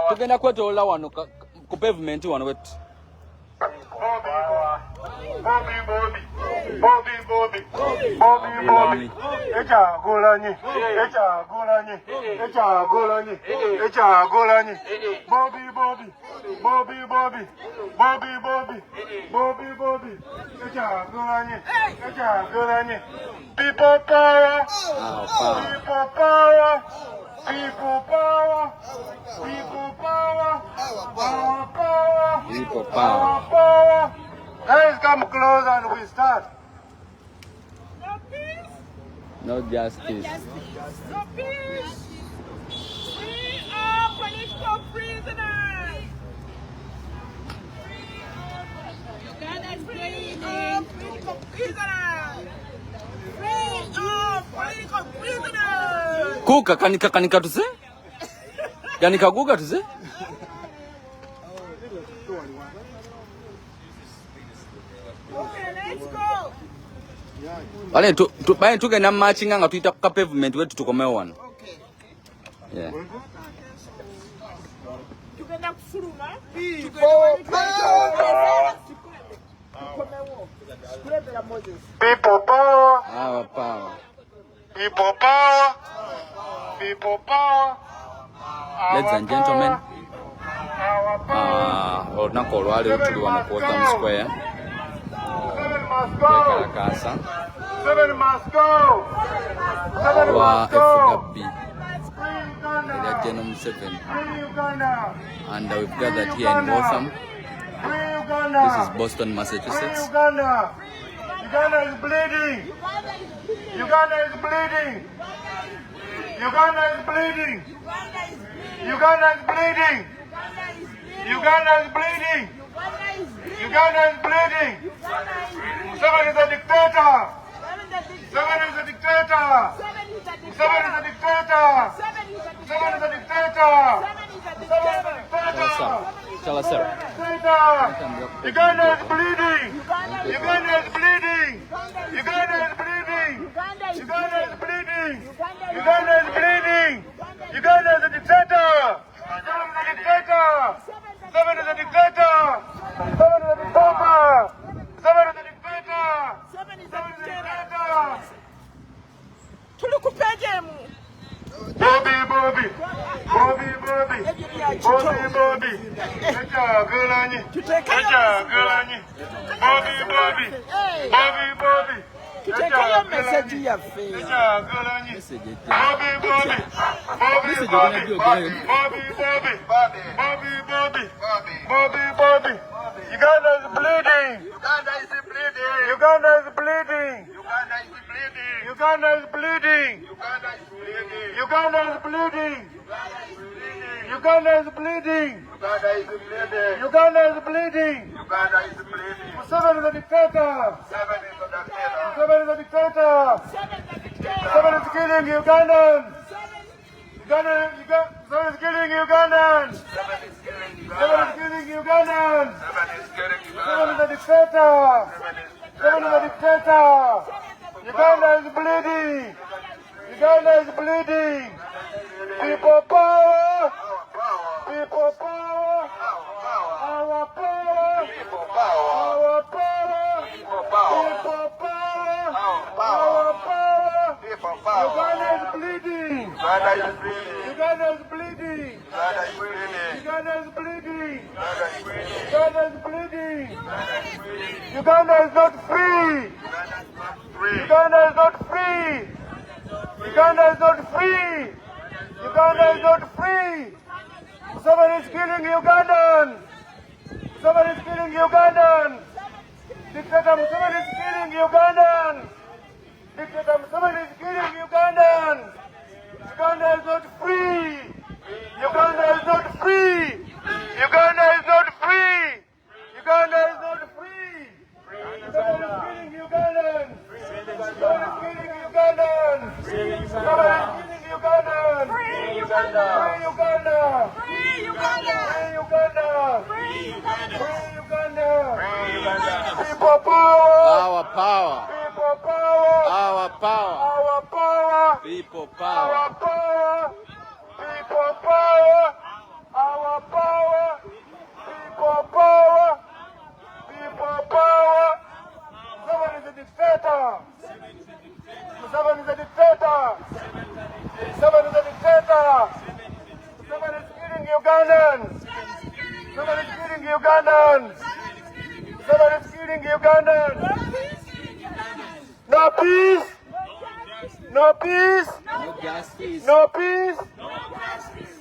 Tugenda kwetolola wano ku pavement wano wetu. Bobby. People power. People power. People power. People power. Our power. People power. Our power. Guys, come close and we start. No peace. No justice. No peace. Free all political prisoners. Uganda is free all political prisoners. Free all political prisoners. Kuka kanika tuze? Kanika guga tuze? Okay, let's go. Wale bali tugenda marching nga tuita ku pavement wetu tukomewo wano. Okay. Yeah. Tugenda kufuluma. People power. Our power. People power. People power. Ladies and gentlemen, Our power. olunaku olwaleero tuli wano ku Western Square. Seven must go. Kalakasa. Seven must go. Seven Olwa must go. FW Free erya Uganda. General Museveni. Free Uganda. And we've gathered here in Waltham. Free Uganda. This is Boston, Free Massachusetts. Uganda. Uganda is bleeding. Uganda is bleeding. Uganda is bleeding. Uganda is bleeding. Uganda is bleeding. Uganda is bleeding. Museveni is a dictator. Museveni is a dictator. Museveni is a dictator. Museveni is a dictator. Museveni is a dictator. Tell us, sir. Uganda is bleeding. Uganda is bleeding. Uganda is bleeding. Uganda is bleeding. Uganda is bleeding. Uganda is a dictator. Museveni is a dictator. Museveni is a dictator. Museveni is a dictator. Museveni is a dictator. Museveni is a dictator. Tuli ku page emu. Bobby. Echagulanyi. Bobby. Tutekayo message yaffe. Echagulanyi. Message eti. Bobby. Uganda is bleeding. Uganda is bleeding. Uganda is bleeding. Uganda is bleeding. Uganda is bleeding. Uganda is bleeding. Uganda is bleeding. Museveni is a dictator. Museveni is a dictator. Museveni is killing Ugandans. Museveni is killing Ugandans. Museveni is killing Ugandans. Museveni is a dictator. Museveni is a dictator. Uganda is bleeding. Uganda is bleeding. People power. People power. Our power. Our power. People power. Our power. Uganda is bleeding. Uganda is bleeding. Uganda is bleeding. Uganda is bleeding. Uganda is not free. Uganda is not free. Uganda is not free. Uganda is not free. Somebody is killing Ugandans. Somebody is killing Ugandans. Dictator Museveni is killing Ugandans. Dictator Museveni is killing Ugandans. Uganda is not free. Uganda is not free. Uganda is not free. Uganda is not free. Somebody is killing Ugandans. Somebody is killing Ugandans. Somebody is killing Ugandans. Free Uganda. Free Uganda. Free Uganda. Free Uganda. Free Uganda. Free Uganda. Free Uganda. People power. Our power. People power. Our power. Our power. People Our power. power. People power. Ugandans. Museveni is killing Ugandans. No peace. No peace. No justice. No peace.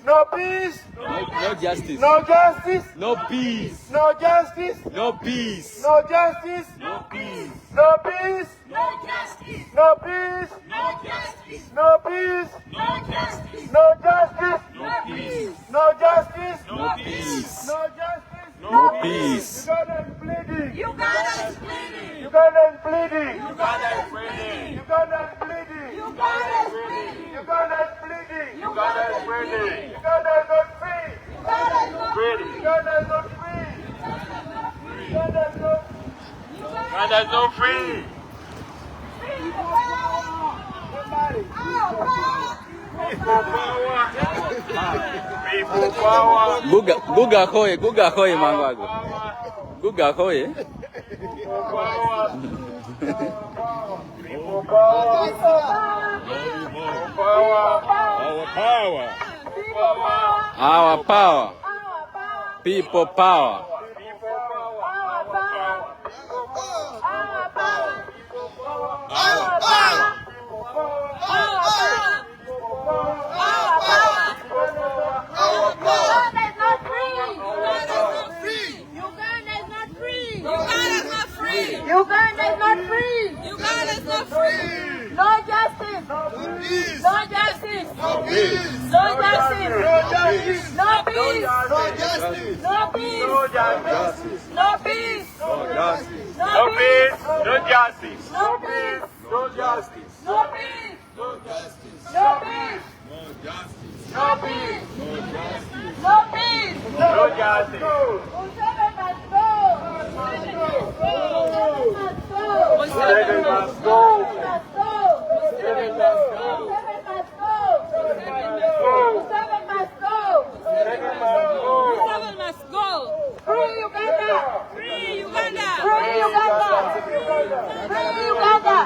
No peace. No justice. No justice. No peace. No justice. No peace. No justice. No peace. No peace. No justice. No peace. No justice. No peace. No justice. No justice. No peace. No justice. No peace. No justice. No peace. Uganda is bleeding. Uganda is bleeding. Uganda is bleeding. Uganda is bleeding. Uganda is bleeding. Uganda is bleeding. Uganda is bleeding. Uganda is bleeding. Uganda is not free. Uganda is not free. Uganda is not free. Uganda is not Uganda is not free. people power. Guga koye mangwago. Guga koye. People power. Our power. People power. Uganda is not free. Uganda is not free. No justice. No peace. No justice. No peace. No justice. No peace. No justice. No peace. No justice. No peace. No justice. No peace. No justice. No peace. No justice. No peace. No justice. No peace. No justice. No peace. No No peace. justice. Museveni must go. Museveni must go. Museveni must go. Museveni must go. Museveni must go. Free Uganda. Free Uganda. Free Uganda. Free Uganda.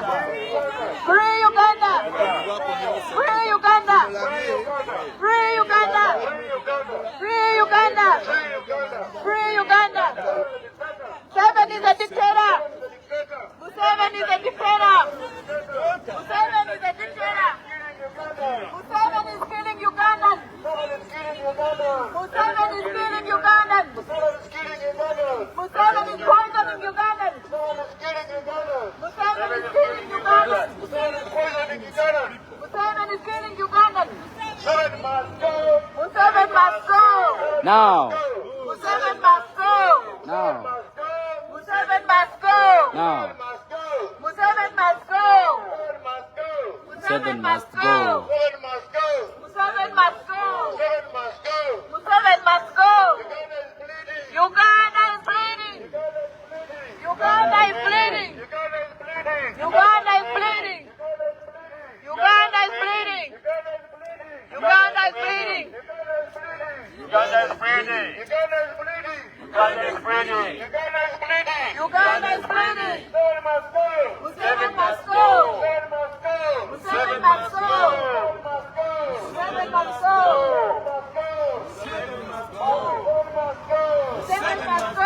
Free Uganda. Free Uganda. Free Uganda. Free Uganda. Free Uganda. Museveni is a dictator. Museveni is a dictator. Museveni is a dictator. Museveni is killing Ugandans. Museveni is killing Ugandans. Museveni is poisoning Ugandans. Museveni is killing Ugandans. Museveni is killing Ugandans. Museveni must go. Now. Museveni must go. Now. Museveni must go. Now. Museveni must go. Museveni must go. Museveni must go. Museveni must go. Uganda is bleeding. Uganda is bleeding. Uganda is bleeding. Uganda is bleeding. Uganda is bleeding. Uganda is bleeding. Uganda is bleeding. Uganda is bleeding. Museveni must go. Museveni must go. Museveni must go. Museveni must go.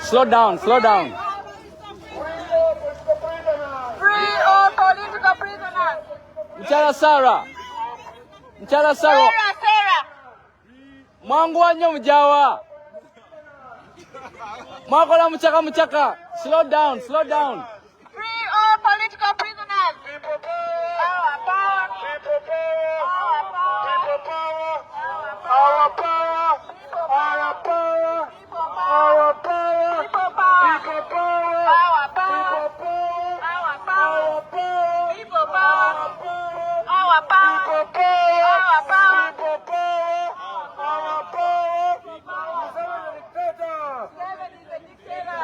Slow down, slow down. Free all political prisoners. Mchala Sarah. Mchala Sarah. Sarah, Sarah. Mwangu wanyo mjawa. Mwakola mchaka. Slow down, slow down. Free all political prisoners. Power, power. Our power. Our power. Our power. People power. People power. Power, power. People power. Power, power. Our power. People power. Power, power. People power. Power, power. People power. Our power. Museveni is a dictator.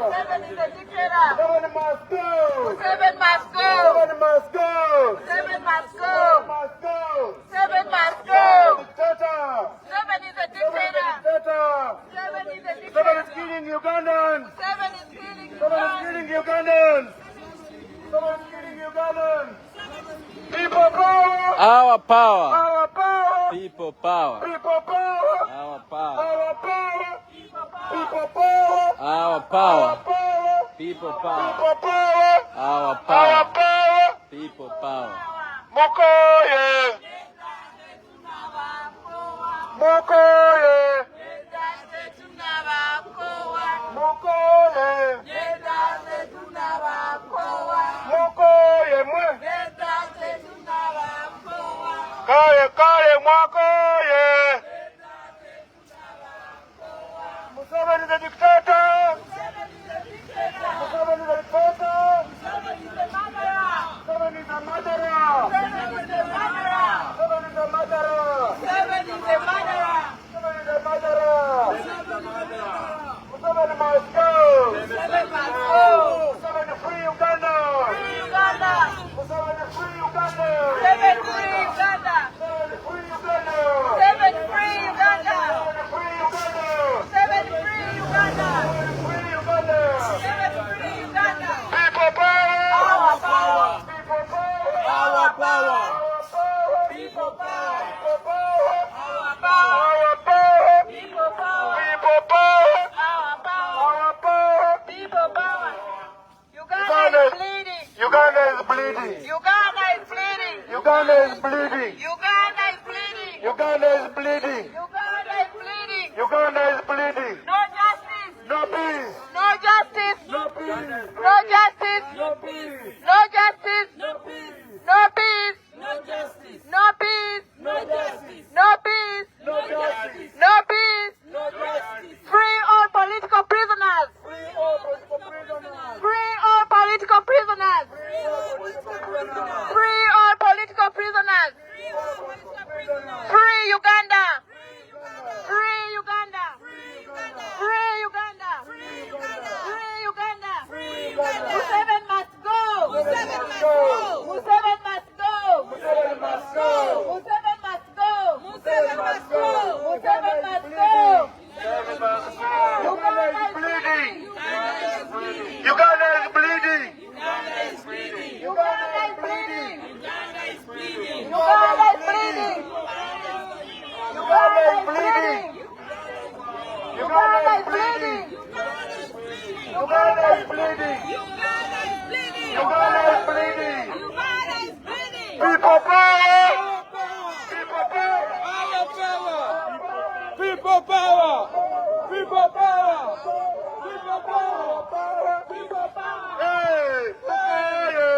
Museveni is a dictator. Museveni must go. Museveni must go. Museveni must go. Museveni must go. Must go. Museveni must go. Dictator. Museveni is a dictator. Dictator. Museveni is a Museveni is dictator. killing Ugandans. Museveni is killing Museveni is killing Ugandans. Museveni is killing Ugandans. People power. Our power. Our power. People power. People power. Our power. power. Our power. People power. Our power. People People power. power. Our Our power. power. People power. Mukoye. Mukoye. Mukoye. Mukoye mwe. Kaye mwakoye. Museveni the dictator. Museveni the dictator. Museveni is a murderer. Museveni is a murderer. Museveni is a murderer. Museveni is a murderer. Museveni must go. Museveni free Uganda. Museveni free Uganda. Museveni free Uganda. Museveni free Uganda. Museveni free Uganda. Museveni free Uganda. Free Uganda. Museveni free Uganda. People power. Our power. People power. Our power. People power. People power. Our power. Our power. People power. People power. Our power. Our power. People power. Uganda is bleeding. Uganda is bleeding. Uganda is bleeding. Uganda is bleeding. Uganda is bleeding. Uganda is bleeding. Uganda is bleeding. Uganda is bleeding. No justice. No peace. No justice. No peace. No justice. No peace. No justice. No peace. No peace. No justice. No peace. No justice. No peace. No justice. No peace. No justice. Free all political prisoners. Free all political prisoners. Free all political prisoners. Free all political prisoners. Free all political prisoners. Free Uganda. Free Uganda. Free Uganda. Free Uganda. Museveni must go. Museveni must go. Museveni must go. Museveni must go. Museveni must go. Museveni must go. Museveni must go. Museveni must go. Uganda Uganda is is bleeding. bleeding. Uganda is bleeding. Uganda is bleeding. Uganda is bleeding. Uganda is bleeding. Uganda is bleeding. Uganda is bleeding. Uganda is bleeding. Uganda is bleeding. Uganda is bleeding. People power. People power. People power. People power. People power. People power. Hey, Mukoye.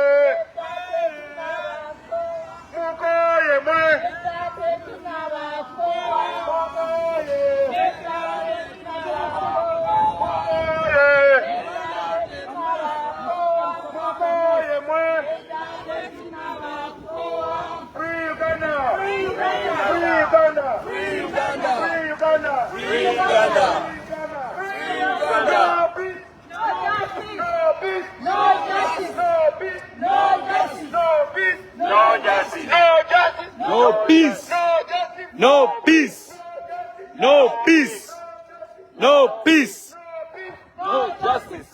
Mukoye, man. No peace. No peace. No peace. No peace. No justice.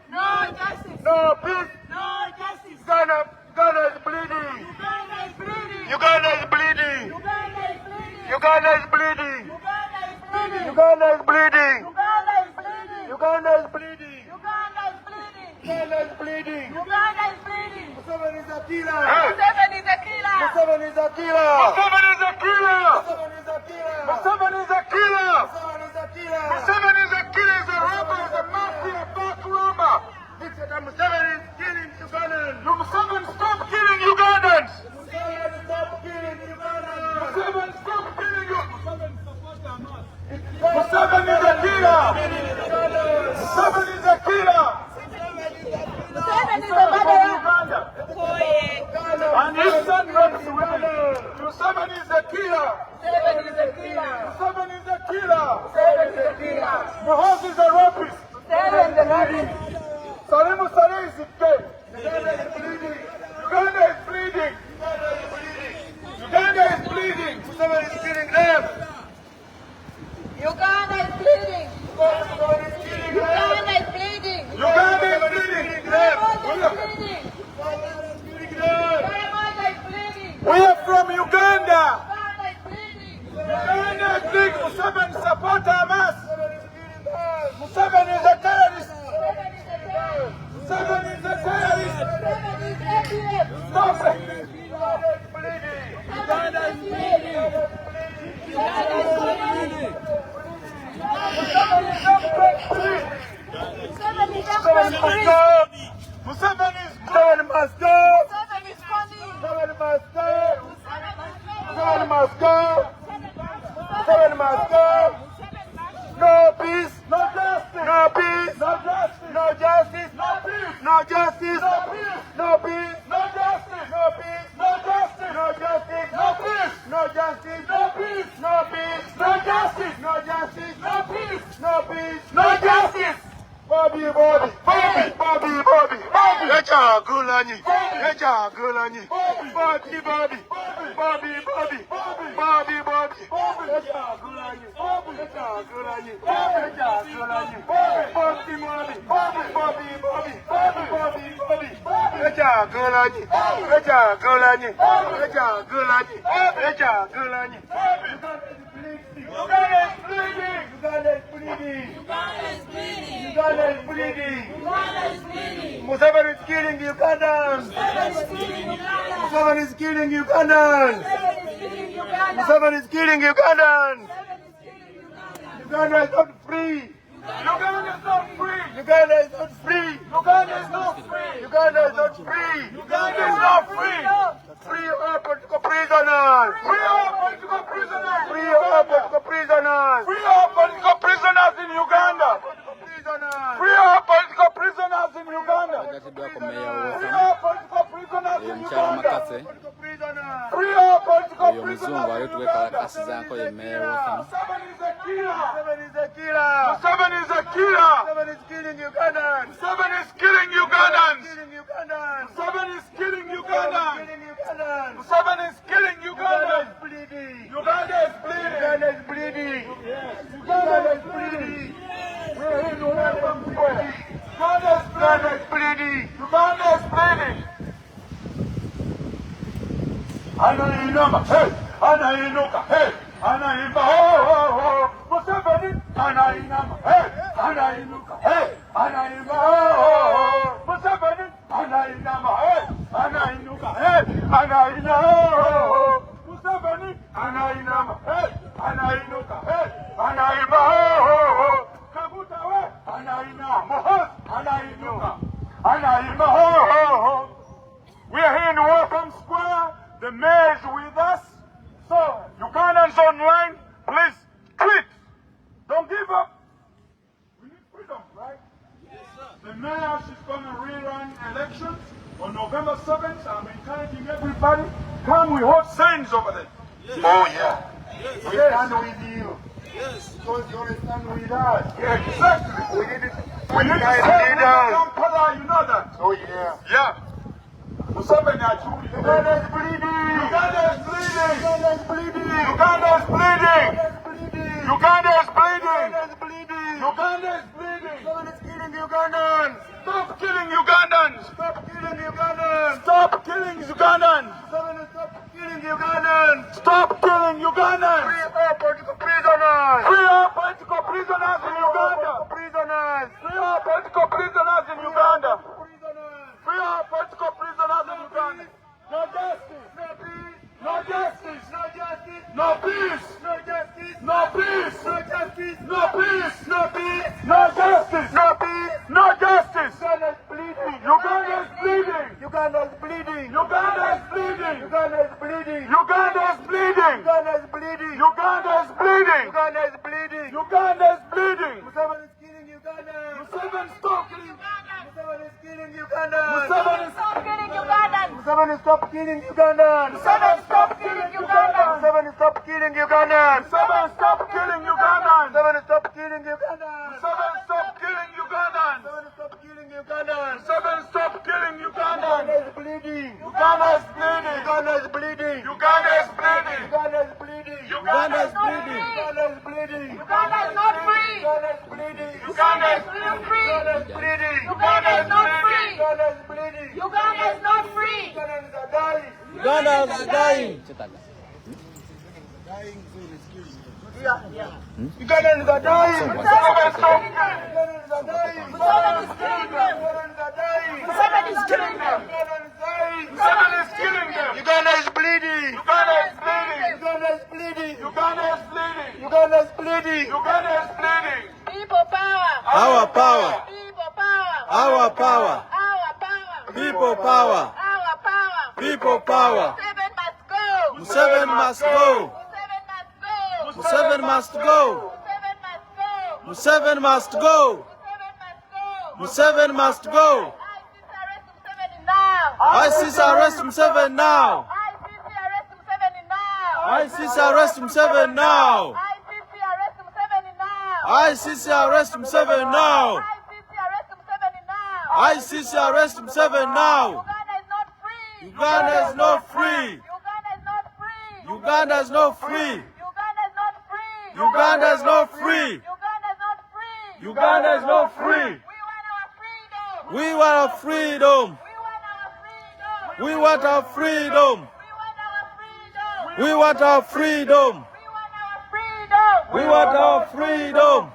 No justice. No peace. No justice. Uganda is bleeding. Uganda is bleeding. Uganda is bleeding. Uganda is bleeding. Uganda is bleeding. Uganda is bleeding. Uganda is bleeding. Uganda is bleeding. Museveni is a killer. Museveni is a killer. Museveni is a killer. Museveni is a killer. Museveni is a killer. Museveni is a killer. He's a robber. He's a mafia, a back robber. Dictator Museveni is killing Ugandans. Museveni, stop killing Ugandans. Museveni, stop killing Ugandans. Museveni, stop killing Ugandans. Museveni is a killer. Museveni is a killer. Museveni is a murderer. And his son runs Uganda. Museveni is a killer. Museveni is a killer. Museveni is a killer. Museveni is a killer. Muhoozi is a rapist. Museveni is a rapist. Salimu Saleh is dead. Uganda is bleeding. Uganda is bleeding. Uganda is bleeding. Museveni is killing them. Uganda is bleeding. Museveni is killing them. Uganda is bleeding. Uganda is bleeding them. Uganda is bleeding. Uganda is bleeding them. Uganda is bleeding. We are from Uganda. Uganda is bleeding. Uganda is bleeding. Museveni Museveni must go. Museveni must go. Museveni must go. Museveni must go. No peace, no justice. No peace, no justice. No justice, no peace. No justice, no peace. No peace, no justice. No peace, no justice. No justice, no peace. No justice, no peace. No peace, no justice. No justice, no peace. No peace, no justice. Bobby, Bobby, Bobby, Bobby, Bobby, Bobby. Echa Gulani, Echa Gulani, Bobby, Bobby, Bobby, Bobby, Bobby, Bobby, Bobby, Echa Gulani, Echa Gulani, Echa Gulani, Bobby, Bobby, Bobby, Bobby, Bobby, Bobby, Bobby, Echa Gulani, Echa Gulani, Echa Gulani, Echa Gulani. Uganda is bleeding! Uganda is bleeding! Uganda is bleeding! Uganda is bleeding! Uganda is bleeding! Museveni is killing Ugandans! Museveni is killing Ugandans! Museveni is killing Ugandans! Uganda is not free! Uganda is not free! Uganda is not free! Uganda is not free! Uganda is not free! Uganda is not free! Free all political prisoners! Free all political prisoners! Free all political prisoners! Free all political prisoners in Uganda! Free all political prisoners in Uganda! Free all political prisoners in Uganda! Free all political prisoners in Uganda! Museveni is a killer! Museveni is a killer! Museveni is a killer! Museveni is killing Ugandans! Museveni is killing Ugandans! Museveni is killing Ugandans! Museveni is killing Uganda! Uganda is bleeding! Uganda is bleeding! Uganda is bleeding! Uganda is bleeding! We're in Uganda Square! Uganda is bleeding! Uganda is bleeding! Anainama, hey! Anainuka, hey! Anaimba, oh, oh, oh! Museveni! Anainama, hey! Anainuka, hey! Anaimba, oh, oh, oh! Museveni! Anainama, hey! Anainuka, hey! Anaina, oh, oh! Museveni! Anainama, hey! Anainuka, hey! Anaimba, oh, oh, oh! Kabuta, hey! Anainama, hey! Anainuka, Anaimba, oh, oh, oh! We are here in Welcome Square. The mayor is with us. So, Ugandans online, please tweet. Don't give up. We need freedom, right? Yes, sir. The mayor, she's going to rerun elections on November 7th. I'm encouraging everybody. Come, we hold signs over there. Yes. Oh, yeah. Yes. We stand with you. Yes. Because you stand with us. Yeah, exactly. We need it. We need to say, Kampala, you know that. Oh, yeah. Yeah. Museveni, Uganda is bleeding! Uganda is bleeding! Uganda is bleeding! Uganda is bleeding! Uganda is bleeding! Uganda is bleeding! Museveni is killing Ugandans! Stop killing Ugandans! Stop killing Ugandans! Stop killing Ugandans! Museveni, stop killing Ugandans! Stop killing Ugandans! Free all political prisoners! Free all political prisoners in Uganda! Prisoners! Free all political prisoners in Uganda! Free all political prisoners in Uganda. No justice. No peace. No justice. No justice. No peace. No justice. No peace. No justice. No peace. No peace. No justice. No peace. No justice. Uganda is bleeding. Uganda is bleeding. Uganda is bleeding. Uganda is bleeding. Uganda is bleeding. Uganda is bleeding. Uganda is bleeding. Uganda is bleeding. Uganda is bleeding. Museveni is killing Uganda. Museveni stop killing Uganda. Museveni is killing Uganda. Museveni stop killing Uganda. Museveni stop killing Uganda. Museveni stop killing Uganda. Museveni stop killing Uganda. Museveni stop killing Uganda. Museveni stop killing Uganda. Museveni stop killing Uganda. Museveni stop killing Uganda. Museveni stop killing Uganda. Uganda is bleeding. Uganda is bleeding. Uganda is bleeding. Uganda is bleeding. Uganda is bleeding. Uganda is bleeding. Uganda is bleeding. Uganda is not free. Uganda is bleeding. Uganda is free. Uganda is bleeding. Uganda is not free. Uganda is bleeding. Uganda is not free. Ugandans are dying. Ugandans are dying. Ugandans are dying. Ugandans are dying. Museveni is killing them. Ugandans are dying. Museveni is killing them. Ugandans are dying. Museveni is killing them. Uganda is bleeding. Uganda is bleeding. bleeding. Uganda is bleeding. People power. Our power. People power. Our power. Our power. People power. Our power. People power. Museveni must go. Museveni must go. Museveni must go. Museveni must go. Museveni must go. ICC arrest Museveni now. ICC arrest Museveni now. ICC arrest Museveni now. ICC arrest Museveni now. Uganda is not free. Uganda is not free. Uganda is not free. Uganda is not free. We want our freedom. We want our freedom. We want our freedom. We want our freedom.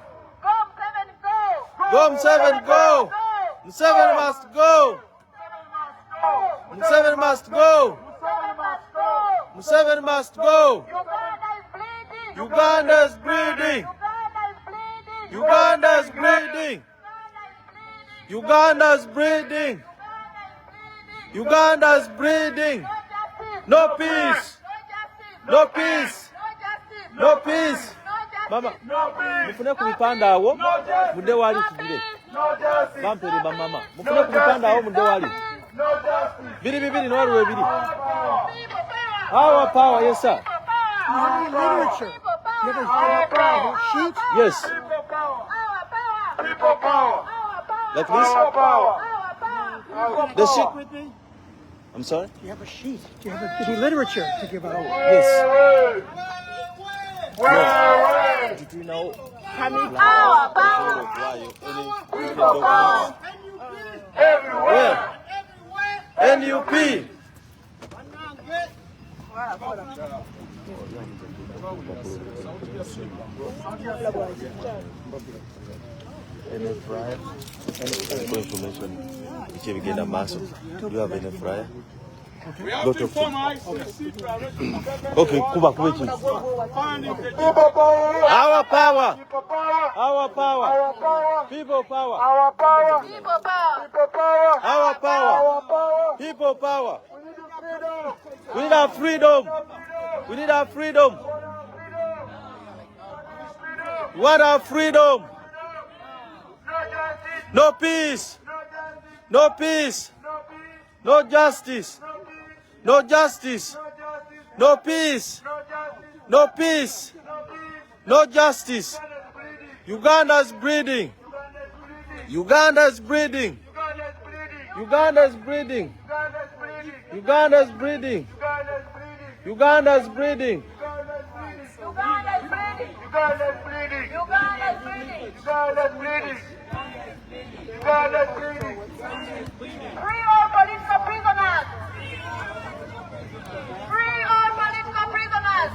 Go Museveni, go. Museveni must go. Museveni must go. Museveni must go. Uganda is bleeding. Uganda is bleeding. Uganda is bleeding. Uganda is bleeding. No peace. No peace. No peace. Mama, mufune ku bipanda awo mudde wali kibire. Bampere ba mama. Mufune ku bipanda awo mudde wali. Biri bibiri no wali webiri. Our power, yes sir. Literature. You have a sheet? Yes. People power. Like this? The sheet with me? I'm sorry? You have a sheet. You have a literature to give out. Yes. Where? Did you know? Our power. People power. Everywhere. Where? NUP. Any fryer? Any information? Which we get a massive. Do you have any fryer? Go to okay, Kuba, People power. Our power. People power. Our power. Our power. People power. Our power. People power. People power. Our power. Our power. People power. We need the freedom. We need our freedom. We need our freedom. We want our freedom. No peace. No peace. No justice. No justice. No peace. No peace. No justice. Uganda is bleeding. Uganda is bleeding. Uganda is bleeding. Uganda is bleeding. Uganda is bleeding. Uganda is bleeding. Uganda is bleeding. Uganda is bleeding. Uganda is bleeding. Uganda is bleeding. Free all political prisoners. Free all political prisoners.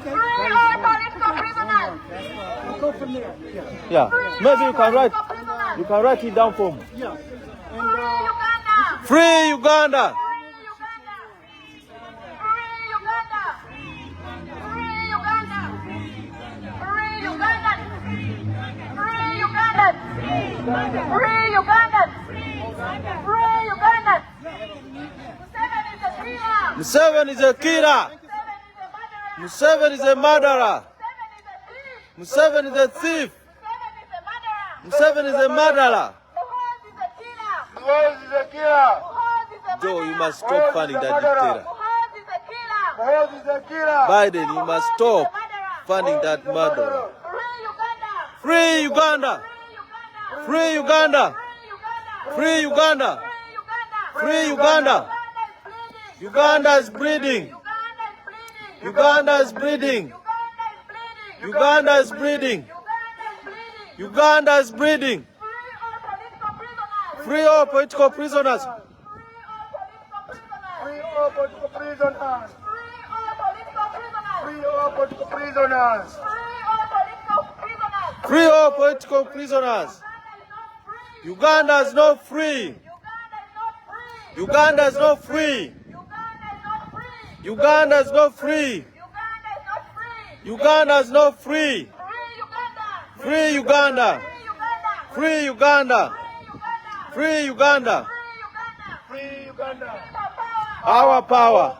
Free all political prisoners. We'll go from there. Yeah. Yeah. Maybe you can write. You can write it down for me. Yeah. Free Uganda. Free Uganda. Free Ugandans! Free Ugandans! Museveni is a killer! Museveni is a murderer. Museveni is a thief. Museveni is a murderer. Who is a killer? Joe, you must stop funding that dictator. Who is a killer? Biden, you must stop funding that murderer. Free Uganda! Free Uganda! Free Uganda! Free Uganda! Uganda is bleeding! Uganda is bleeding! Uganda is bleeding! Uganda is bleeding! Free all political prisoners! Free all political prisoners. Free all political prisoners. Free all political prisoners! Uganda is not free! Uganda is not free! Uganda is not free! Uganda is not free. Free Uganda. Free Uganda. Free Uganda. Free Uganda. Our power.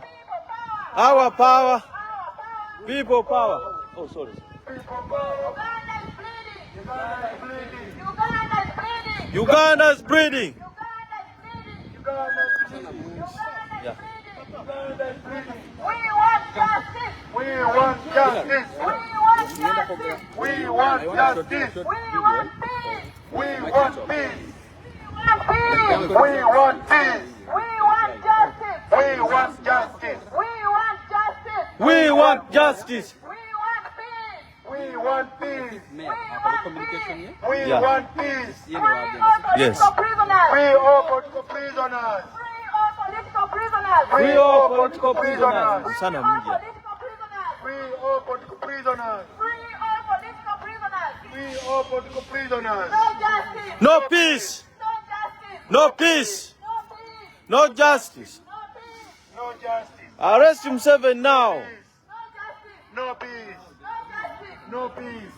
Our power. People power. Oh, sorry. People power. Uganda is bleeding. Uganda is bleeding. Uganda is bleeding. Yeah. Uganda is bleeding. We want justice. We want justice. We want justice. We want justice. We want peace. We want peace. We want peace. We want peace. We want justice. We want justice. We want justice. We want justice. We want peace. We want peace. We want peace. We Yeah. want peace. Free all Yes. political prisoners. Free all political prisoners. Free all political prisoners. Free all political prisoners. Free Sana all mmoja. political prisoners. Free all political prisoners. Free all political prisoners. Free all political prisoners. No justice. No peace. No justice. No peace. No peace. No justice. No No peace. justice. Arrest Museveni now. No No justice. peace. No No justice. peace. No peace.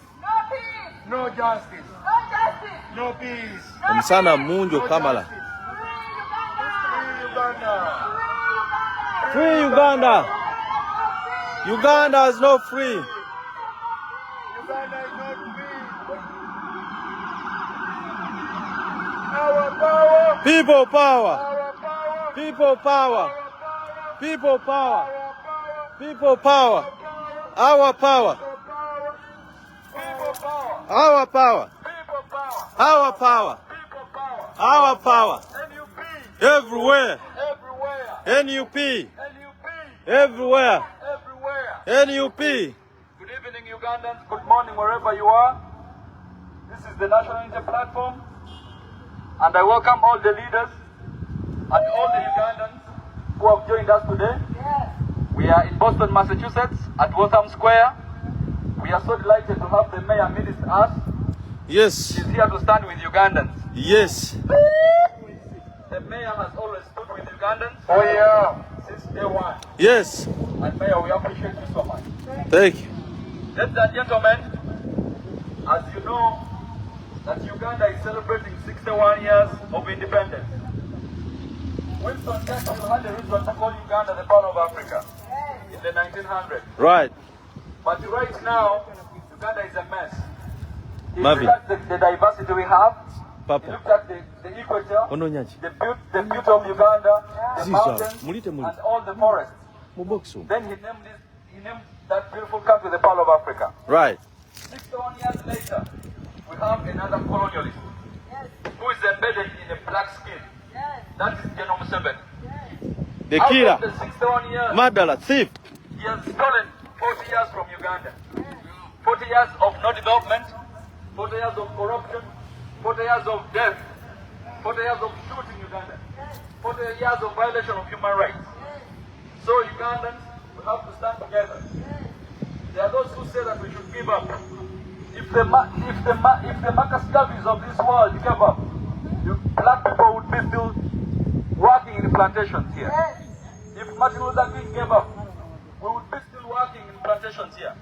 No justice. No justice. No peace. Msana Munjo No Kamala. justice. Free Free Uganda. Uganda. Free Uganda. Uganda is not free. Uganda is not free. Our power. People power. Our power. People power. Our power. People power. Our power. People power. Our power. People power. Our power. People power. Our power. People power. Our power. NUP. Everywhere. Everywhere. NUP. NUP. Everywhere. Everywhere. NUP. Good evening, Ugandans. Good morning, wherever you are. This is the National Unity Platform, and I welcome all the leaders and all the Ugandans who have joined us today. We are in Boston, Massachusetts, at Waltham Square. We are so delighted to have the mayor amidst us. Yes. She's here to stand with Ugandans. Yes. The mayor has always stood with Ugandans. Oh yeah. Since day one. Yes. And mayor, we appreciate you so much. Thank you. Ladies and gentlemen, as you know, that Uganda is celebrating 61 years of independence. Winston Churchill had a reason to call Uganda the Pearl of Africa in the 1900s. Right. But right now, Uganda is a mess. If Mavi. you look at the diversity we have, Papa. you look at the equator, Ono nyanji. the beauty of Uganda, the Ziza, mountains, mulite muli. and all the forests. Muboxo. Then he named that beautiful country the Pearl of Africa. Right. 61 years later, we have another colonialist who is embedded in a black skin. That is General Museveni. The Out killer. of the 61 years, Madala. Thief. he has stolen 40 years from Uganda. 40 years of no development, 40 years of corruption, 40 years of death, 40 years of shooting Uganda, 40 years of violation of human rights. So Ugandans, we have to stand together. There are those who say that we should give up. If the Marcus Garveys of this world gave up, black people would be still working in plantations here. If Martin Luther King gave up, we would be still working in plantations here.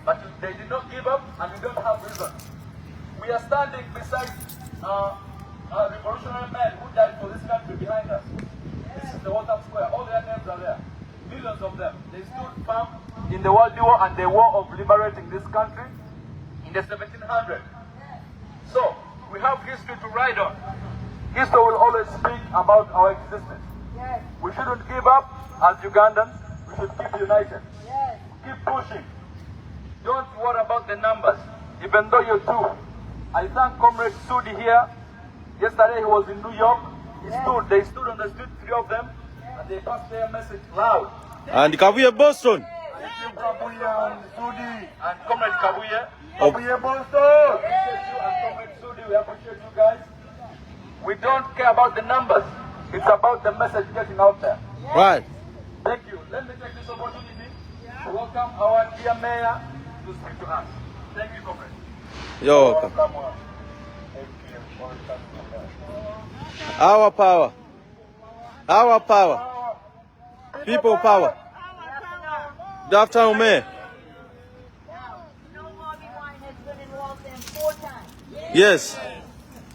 But they did not give up, and we don't have reason. We are standing beside revolutionary men who died for this country behind us. This is the Waltham Square. All their names are there. Millions of them. They stood firm in the World War and the war of liberating this country in the 1700s. So, we have history to ride on. History will always speak about our existence. We shouldn't give up as Ugandans. We should keep united. Keep pushing. Don't worry about the numbers, even though you do. I thank Comrade Sudi here. Yesterday he was in New York. They stood on the street, three of them, and they passed their message loud. And Kabuye Boston. Kabuye and Sudi and Comrade Kabuye. Kabuye Boston. We appreciate you and Comrade Sudi. We appreciate you guys. We don't care about the numbers. It's about the message getting out there. Right. Thank you. Let me take this opportunity to welcome our dear mayor to speak to us. Thank you, Comrade. You're welcome. Our power. Our power. People power. Good afternoon, Mayor. Yes.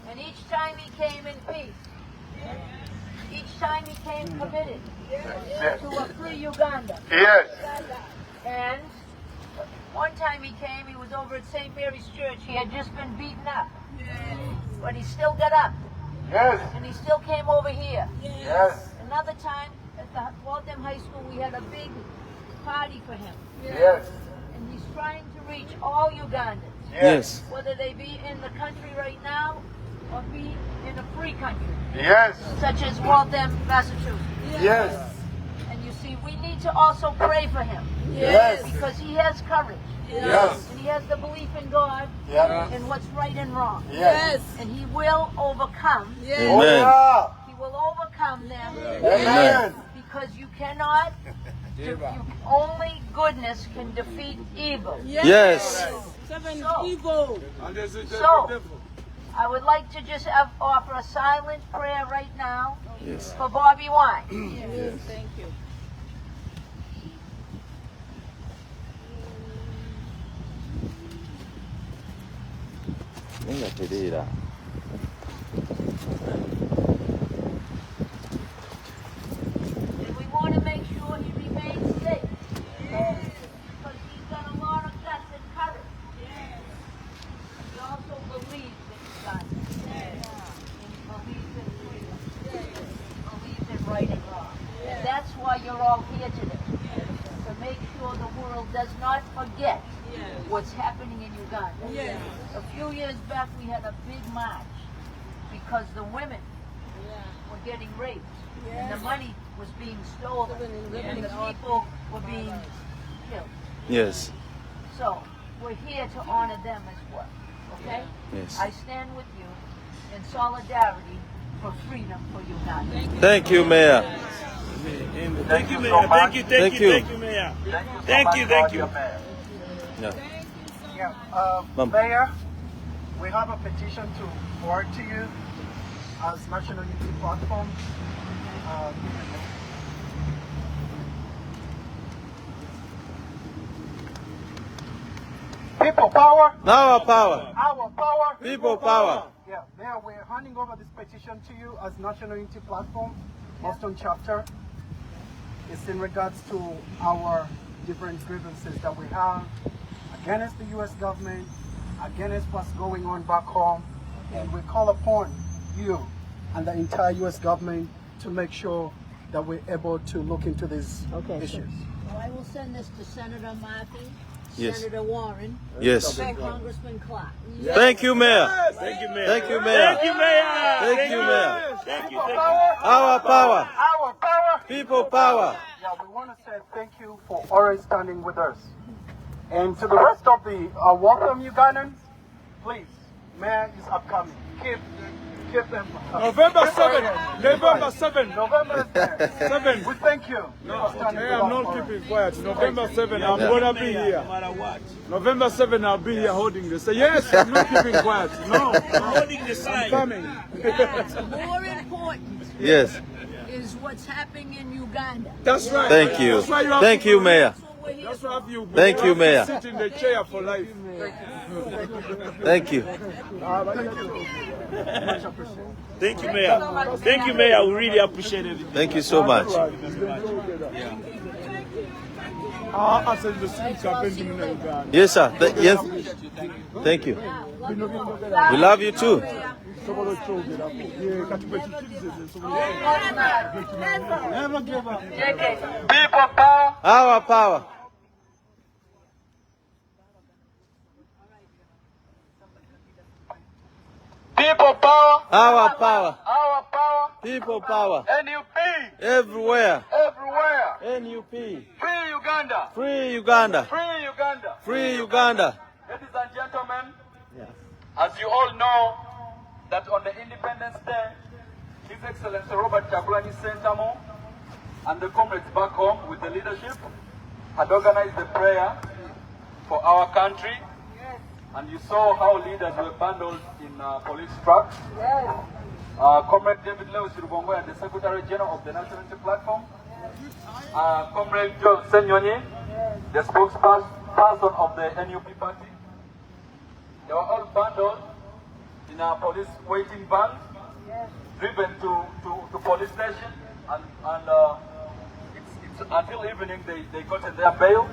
And each time he came in peace. Each time he came committed to a free Uganda. Yes. And one time he came, he was over at St. Mary's Church. He had just been beaten up. But he still got up. Yes. And he still came over here. Yes. Another time at the Waltham High School, we had a big party for him. Yes. And he's trying to reach all Ugandans, Yes. whether they be in the country right now or be in a free country, Yes. such as Waltham, Massachusetts. Yes. And you see, we need to also pray for him. Yes. Because he has courage. Yes. And he has the belief in God Yeah. and what's right and wrong. Yes. And he will overcome. Oh, Amen. yeah. He will overcome them. Amen. Because you cannot, only goodness can defeat evil. Yes. So, I would like to just offer a silent prayer right now Yes. for Bobby Wine. Thank you. Venga, Pereira. And we want to make sure he remains safe. Because he's got a lot of guts and courage. He also believes in God. And believes in freedom. Believes in right and wrong. And that's why you're all here today. To make sure the world does not forget what's happening in Uganda. A few years back we had a big march because the women were getting raped and the money was being stolen and the people were being killed. Yes. So we're here to honor them as well. Okay? Yes. I stand with you in solidarity for freedom for Uganda. Thank you, Mayor. Thank you, Mayor. Thank you. Thank you. Mayor. Thank you. Yeah. Yeah, Ma'am. Mayor, we have a petition to forward to you as National Unity Platform. People power, Our power. our power. People power. Yeah, Mayor, we're handing over this petition to you as National Unity Platform, Boston chapter. It's in regards to our different grievances that we have against the U.S. government, against what's going on back home, and we call upon you and the entire U.S. government to make sure that we're able to look into these issues. So I will send this to Senator Murphy, Yes. Senator Warren, Yes. and Congressman Clark. Thank you, Mayor. Thank you, Mayor. Thank you, Mayor. Thank you, Mayor. Thank you, Mayor. Thank you. Our power. Our power. People power. Yeah, we want to say thank you for always standing with us. And to the rest of the welcome Ugandans, please, Mayor is upcoming. Keep them. November 7th. November 7th. November 7th. We thank you. for standing Hey, with I'm us. not keeping quiet. November 7th, I'm gonna be here. No matter what. November 7th, I'll be here holding this. Say, yes, I'm not keeping quiet. No, Holding the I'm sign. coming. More important Yes. is what's happening in Uganda. That's right. Thank you. That's why you have Thank to- you, Mayor. That's what we're here That's for. why you. Thank you, Mayor. Sit in the chair for life. Thank you. Thank you, Mayor. Thank you, Mayor. We really appreciate it. Thank you so much. I said the streets are bending in Uganda. Yes, sir. Yes. Thank you. We love you too. Never give up. People power. Our power. People power. Our power. Our power. People power. NUP. Everywhere. Everywhere. NUP. Free Uganda. Free Uganda. Free Uganda. Free Uganda. Ladies and gentlemen, as you all know, that on the Independence Day, His Excellency Robert Kyagulanyi Ssentamu and the comrades back home with the leadership had organized a prayer for our country. And you saw how leaders were bundled in police trucks. Comrade David Lewis Rubongoya, the Secretary General of the National Unity Platform. Comrade Joe Senyonyi, the spokesperson of the NUP party. They were all bundled in a police waiting van, driven to police station, and it's until evening they got in their bail.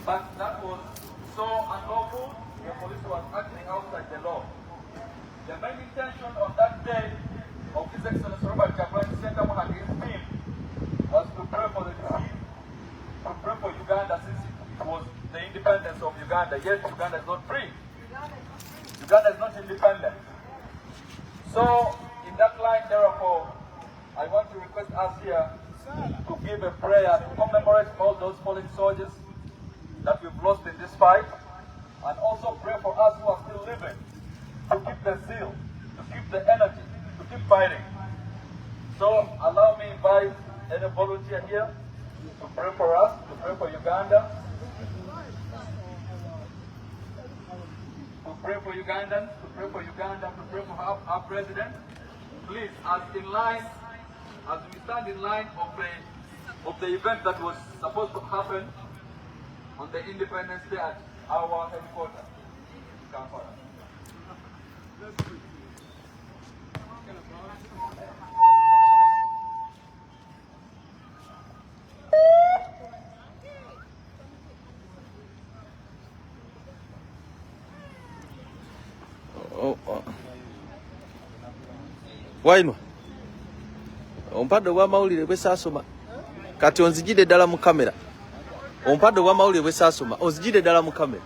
But that was so unlawful. The police was acting outside the law. The main intention on that day of His Excellency Robert Kyagulanyi Ssentamu and his team was to pray for the deceased, to pray for Uganda, since it was the independence of Uganda. Yet Uganda is not free. Uganda is not independent. So, in that line, therefore, I want to request us here to give a prayer to commemorate all those fallen soldiers that we've lost in this fight, and also pray for us who are still living, to keep the zeal, to keep the energy, to keep fighting. So, allow me to invite any volunteer here to pray for us, to pray for Uganda, to pray for Ugandans, to pray for Uganda, to pray for our president. Please, as we stand in line of the event that was supposed to happen on the Independence Day at our headquarters, Kampala. Waino ompadde obw'amawulire bwe saasoma kati onzijide ddala mu kamera. Ompadde obw'amawulire bwe saasoma onzijide ddala mu kamera.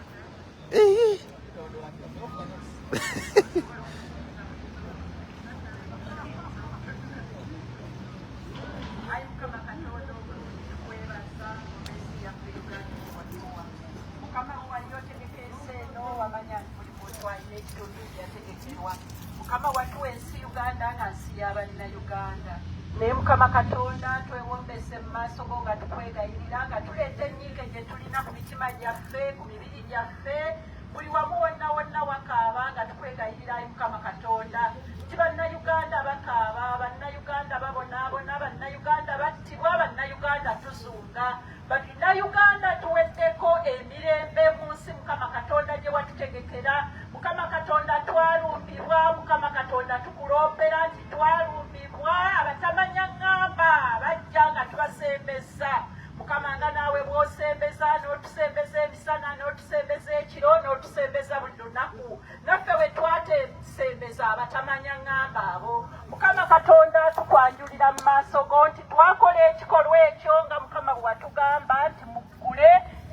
Mukama watu ensi Uganda nga nsi y'abalina Uganda. Naye Mukama Katonda twewombese mu maaso go nga tukwegayirira, nga tuleeta ennyiike gye tulina ku mitima gyaffe, ku mibiri gyaffe, buli wamu wonna wonna wakaaba nga tukwegayirira ayi Mukama Katonda. Ti bannayuganda bakaaba, bannayuganda babonaabona, bannayuganda battibwa, bannayuganda tuzunga. Bannayuganda tuweddeko emirembe mu nsi Mukama Katonda gye watutegekera. Mukama Katonda twalumbibwa, Mukama Katonda tukulombera nti twalumbibwa, abatamanya ngamba bajja nga tubasembeza. Mukama nga naawe bw'osembeza n'otusembeza emisana n'otusembeza ekiro n'otusembeza buli lunaku. Naffe bwe twatesembeza abatamanya ngamba abo. Mukama Katonda tukwanjulira mu maaso go nti twakola ekikolwa ekyo nga Mukama bwe watugamba nti muggule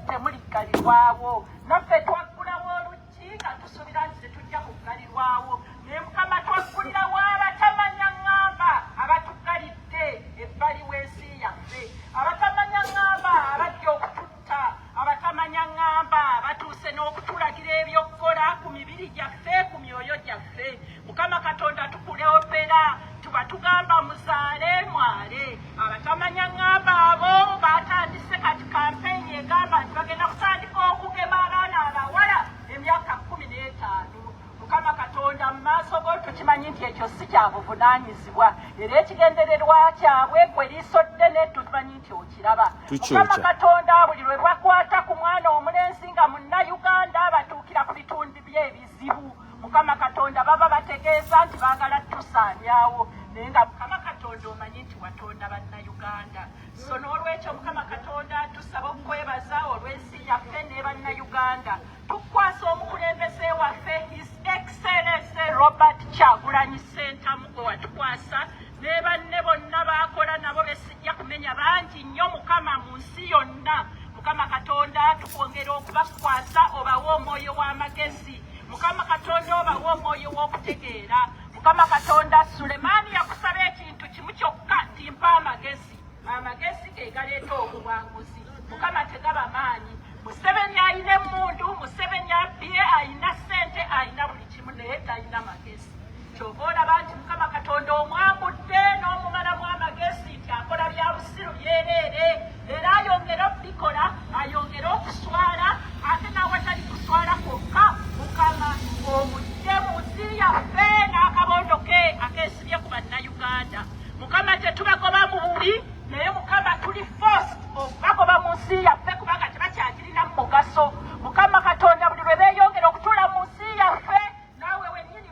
temuliggalirwawo. Naffe twaggulawo oluggi nga tusuubira nti tetujja kuggalirwawo. Naye Mukama twaggulirawo abatamanya ngamba abatuggalidde ebbali w'ensi yaffe. Abatamanya ngamba abajja okututta, abatamanya ngamba batuuse n'okutulagira ebyokukola ku mibiri gyaffe, ku myoyo gyaffe. Mukama Katonda tukuleopera, tuba tugamba muzaale mwale. Abatamanya ngamba abo batandise kati kampeyini egamba nti bagenda kutandika okugema abaana abawala emyaka 15. Mukama Katonda mu maaso go tukimanyi nti ekyo si kya buvunaanyizibwa, era ekigendererwa kyabwe gwe liiso ddene tukimanyi nti okiraba. Mukama Katonda buli lwe bakwata ku mwana omulenzi nga munnayuganda batuukira ku bitundu by'ebizibu. Mukama Katonda baba bategeeza nti baagala tusaanyawo, naye nga Mukama Katonda omanyi nti watonda bannayuganda. So n'olwekyo Mukama Katonda tusaba okwebaza olw'ensi yaffe ne bannayuganda. Tukwasa omukulembeze waffe His Excellency Robert Kyagulanyi Ssentamu gwe watukwasa, ne banne bonna baakola nabo besijja kumenya bangi nnyo Mukama mu nsi yonna. Mukama Katonda tukwongera okubakwasa obawe omwoyo w'amagezi. Mukama Katonda obawe omwoyo w'okutegeera. Mukama Katonda Sulemaani yakusaba ekintu kimu kyokka nti mpa amagezi. Amagezi ge galeeta obuwanguzi. Mukama tegaba maanyi. Museveni ayina emmundu, Museveni abbye, ayina ssente, ayina buli kimu, naye talina magezi. Kyova olaba nti Mukama Katonda omwambudde n'omumalamu amagezi nti akola bya busiru byereere, era ayongera okubikola, ayongera okuswala, ate n'awatali kuswala kwokka Mukama omudde mu nsi yaffe n'akabondo ke akeesibye ku bannayuganda. Mukama tetubagoba mu buli, naye Mukama tuli forced okubagoba mu nsi yaffe kubanga tebakyagirina mu mugaso. Mukama Katonda buli lwe beeyongera okutuula mu nsi yaffe, naawe wennyini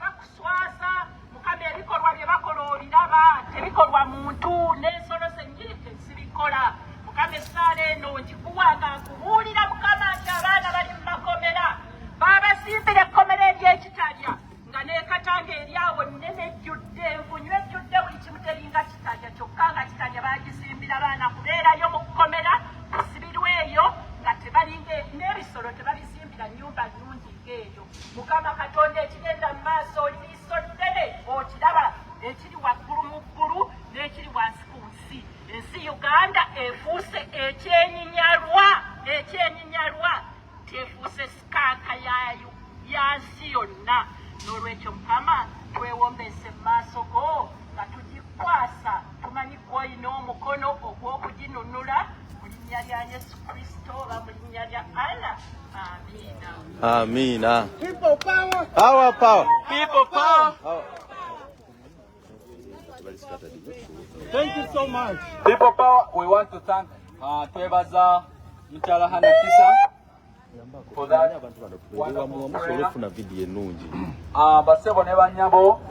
ebisolo tebabizimbira nnyumba nnungi ng'eyo. Mukama Katonda ekigenda mu maaso liiso ddene okiraba ekiri waggulu mu ggulu n'ekiri wansi ku nsi. Ensi Uganda efuuse ekyenyinyalwa tefuuse sikanka yaayo ya nsi yonna. N'olwekyo Mukama twewombeese mu maaso go nga tugikwasa tumanyi gw'olina omukono ogw'okuginunula mu linnya lya Yesu Kristo oba mu linnya lya Allah. Amiina. Amina. People power. Power, power. People power. Thank you so much. People power, we want to thank Twebaza Mchala Hana Kisa for that wonderful prayer. Basebo ne banyabo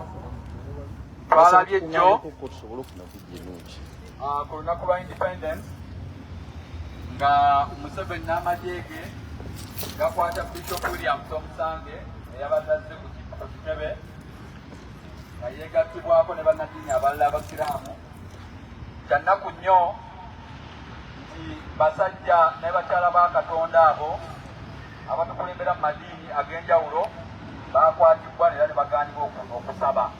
balabye jjo ku lunaku lwa independence nga Museveni n'amajeege gakwata Bishop William Tomusange eyabadde azze ku kitebe nga yeegattibwako ne bannaddiini abalala abasiraamu. Kya nnaku nnyo nti basajja ne bakyala ba Katonda abo abatukulembera mu madiini ag'enjawulo baakwatibwa era ne bagaanibwa okusaba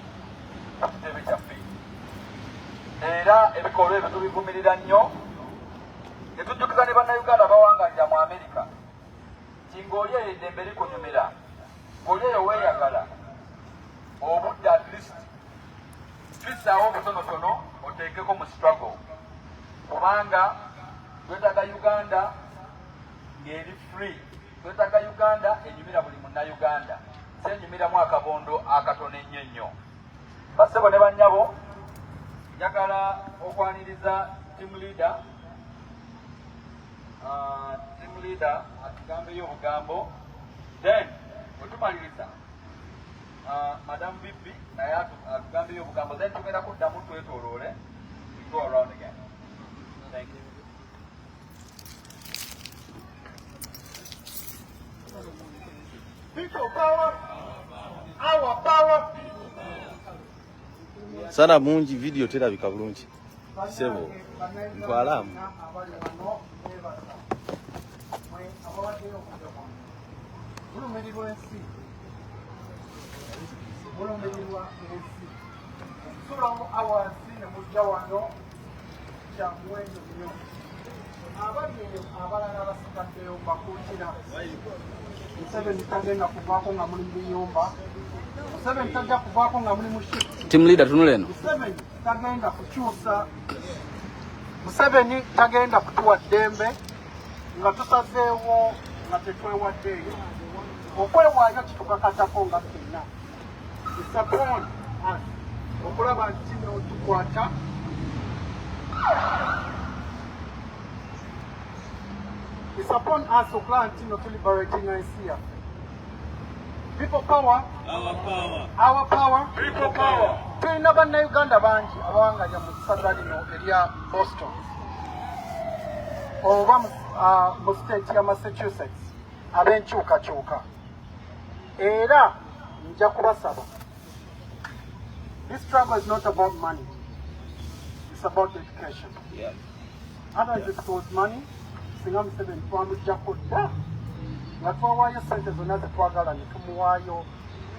ku kitebe kyaffe. Era ebikolwa ebyo tubivumirira nnyo ne tujjukiza ne bannayuganda bawangalira mu Amerika nti ng'oli eyo eddembe likunyumira, ng'oli eyo weeyagala, obudde at least twissaawo obutonotono oteekeko mu struggle, kubanga twetaaga Uganda ng'eri free, twetaaga Uganda enyumira buli munnayuganda, senyumiramu akabondo akatono ennyo ennyo. Bassebo ne bannyabo, njagala okwaniriza team leader atugambeyo obugambo, then wetumaliriza Madam Bibi naye atugambeyo obugambo, then tugenda kuddamu twetooloole, we go around again. Thank you. People power. Our power. Sana mungi video terabika bulungi. Sebo. Ntwalamu. Team leader tunuleno. Museveni tagenda kutuwa ddembe nga tusazeewo nga tetwewaddeeyo. Okwewaayo kitukakatako nga ffenna. It's upon us okulaba nti kino tukwata. It's upon us okulaba nti kino tuliberating ensi yaffe. People power. Our power. Our power. People power. Tulina bannayuganda bangi abawanganya mu ssagga lino erya Boston oba mu state ya Massachusetts ab'enkyukakyuka. Era nja kubasaba, this struggle is not about money, it's about education. Yeah. Otherwise if it was money, singa Museveni twamuggyako dda nga twawaayo sente zonna zetwagala ne tumuwaayo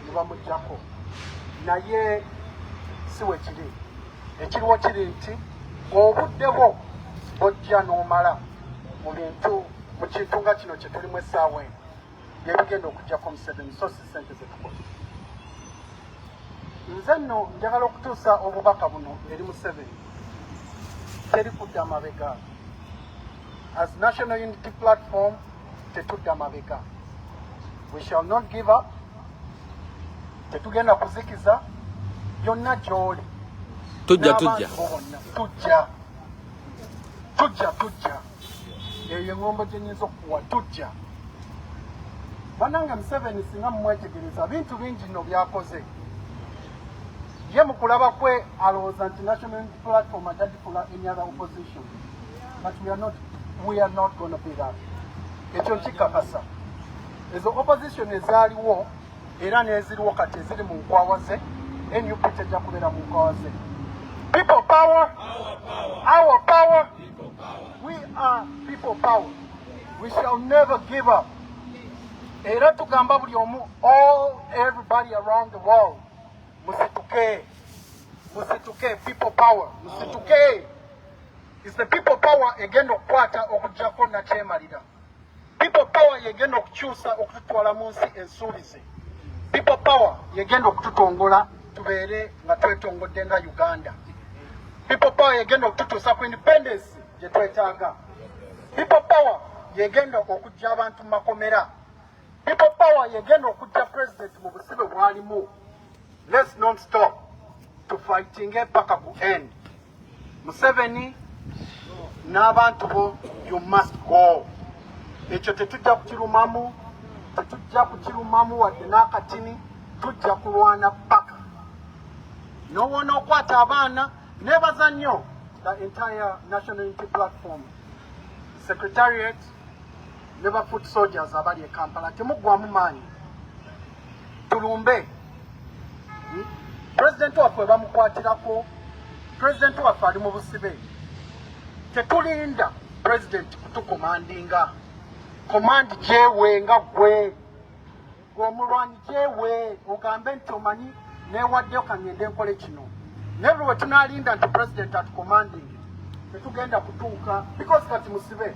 ne bamuggyako, naye si we kiri. Ekiriwo kiri nti obudde bwo bojja n'omala mu bintu mu kintu nga kino kye tulimu essaawa eno byebigenda okuggyako Museveni, so si sente zetukola. Nze nno njagala okutuusa obubaka buno eri Museveni, teri kudda mabega. As National Unity Platform, tetudda mabega. We shall not give up. Tetugenda kuzikiza. Yonna gy'oli. Tujja. Eyo engombo gye nnyinza okukuwa, tujja. Bannange Museveni singa mumwetegereza bintu bingi nno byakoze. Ye mu kulaba kwe alowooza nti National Unity Platform ajagifula any other opposition. But we are not going to be that. Ekyo nkikakasa. Ezo opposition ezaaliwo era n'eziriwo kati eziri mu nkwawa ze, NUP tejja kubeera mu nkwawa ze. People power. Our power. We are people power. We shall never give up. Era tugamba buli omu, everybody around the world, musituke, people power, musituke. It's the people power egenda okukwata okujjako nakyemalira. People power yegenda okukyusa okututwala mu nsi ensuubize. People power yegenda okututongola tubeere nga twetongodde nga Uganda. People power yegenda okututuusa ku independence gye twetaaga. People power yegenda okujja abantu mu makomera. People power yegenda okujja president mu busibe bwalimu. Let's not stop to fighting paka ku end. Museveni n'abantu bo, you must go. Ekyo tetujja kukirumamu, wadde n'akatini, tujja kulwana paka. N'owoona okwata abaana, nebaza nnyo the entire National Unity Platform, Secretariat, never foot soldiers abali e Kampala. Temuggwamu maanyi. Tulumbe. President waffe bamukwatirako, President waffe ali mu busibe. Tetulinda President kutukomandinga. Command jewe nga gwe. Gw'omulwanyi jewe ogambe nti omanyi neewaddeyo kangende nkole kino. Never we tunalinda nti President atukomanding. Tetugenda kutuuka because kati musibe.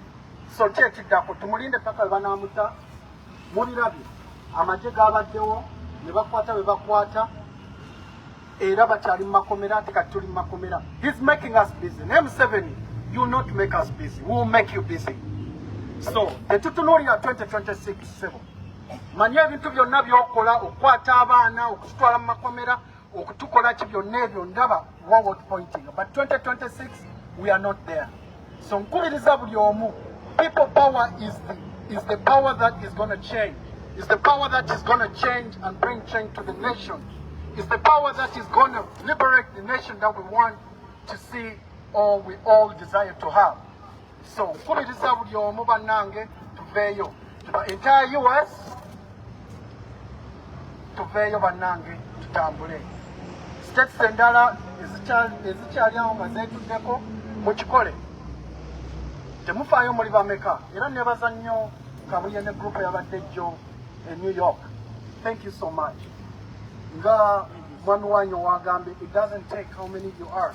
So kyekiddako tumulinde paka we banaamuta. Mulirabye amagye gaabaddewo ne bakwata be bakwata. Era bakyali mu makomera ate kati tuli mu makomera. He's making us busy. M7, you will not make us busy. We will make you busy. So tetutunuulira 2026 manya ebintu byonna by'okola okukwata abaana okututwala mu makomera okutukola ki byonna ebyo ndaba forward pointing, but 2026 we are not there. So nkubiriza buli omu, people power is the power that is going to change. Is the power that is going to change and bring change to the nation. Is the power that is going to liberate the nation that we want to see or we all desire to have. So nkubiriza buli omu bannange tuveeyo to the entire US, tuveeyo bannange tutambule. States endala ezikyali awo nga zeetuddeko mukikole. Temufaayo muli bameka. Era nebaza nnyo Kabuye ne group yabadde jjo in New York. Thank you so much. Nga mwami wanyu wagambe, it doesn't take how many you are.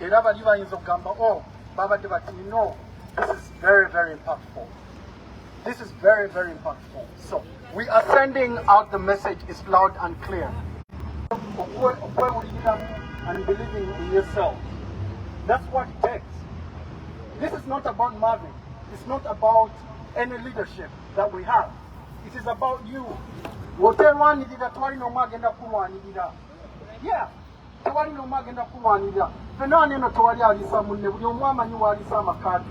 Era bali bayinza okugamba, oh, babadde bati, no, this is very, very impactful. This is very, very impactful. So we are sending out the message, is loud and clear. And believing in yourself. That's what it takes. This is not about Marvin. It's not about any leadership that we have. It is about you. Yeah. Tewali no magenda kulwanirira. Fena neno tewali alisa munne buli omu amanyi waalisa amakati.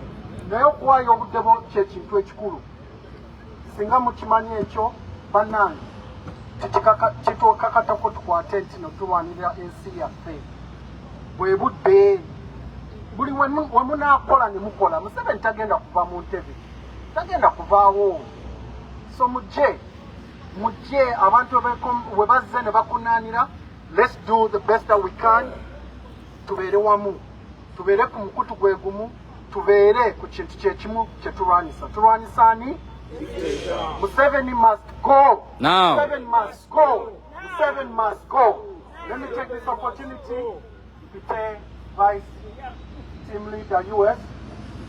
Naye okuwaayo obudde bwo ky'ekintu ekikulu. Singa mukimanyi ekyo bannange kitwekakatako tukwate nti no tulwanirira ensi yaffe. Bwe budde buli we munaakola ne mukola. Museveni tagenda kuva mu ntebe, tagenda kuvaawo. So mujje abantu we bazze ne bakunaanira. Let's do the best that we can. Tubeere wamu, tubeere ku mukutu gwe gumu, tubeere ku kintu kyekimu kye tulwanyisa. Tulwanyisa ani? Museveni must go. Now. Museveni must go. Museveni must go. Let me take this opportunity to pay Vice Team Leader US,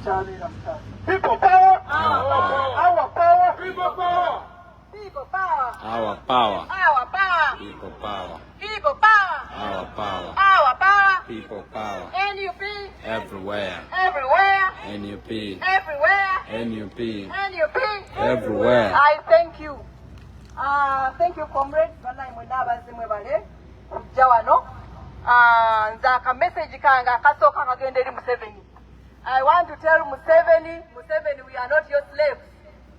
Charlie Rasta. People power! Our power! People power! People power. Our power. Our power. People power. People power. Our power. Our power. People power. NUP. Everywhere. Everywhere. NUP. Everywhere. NUP. NUP. Everywhere. I thank you. Thank you, comrades. Banayi mwena abazimwe bale kujja wano. Nze aka message kange akasooka kagenda eri Museveni. I want to tell Museveni, we are not your slaves.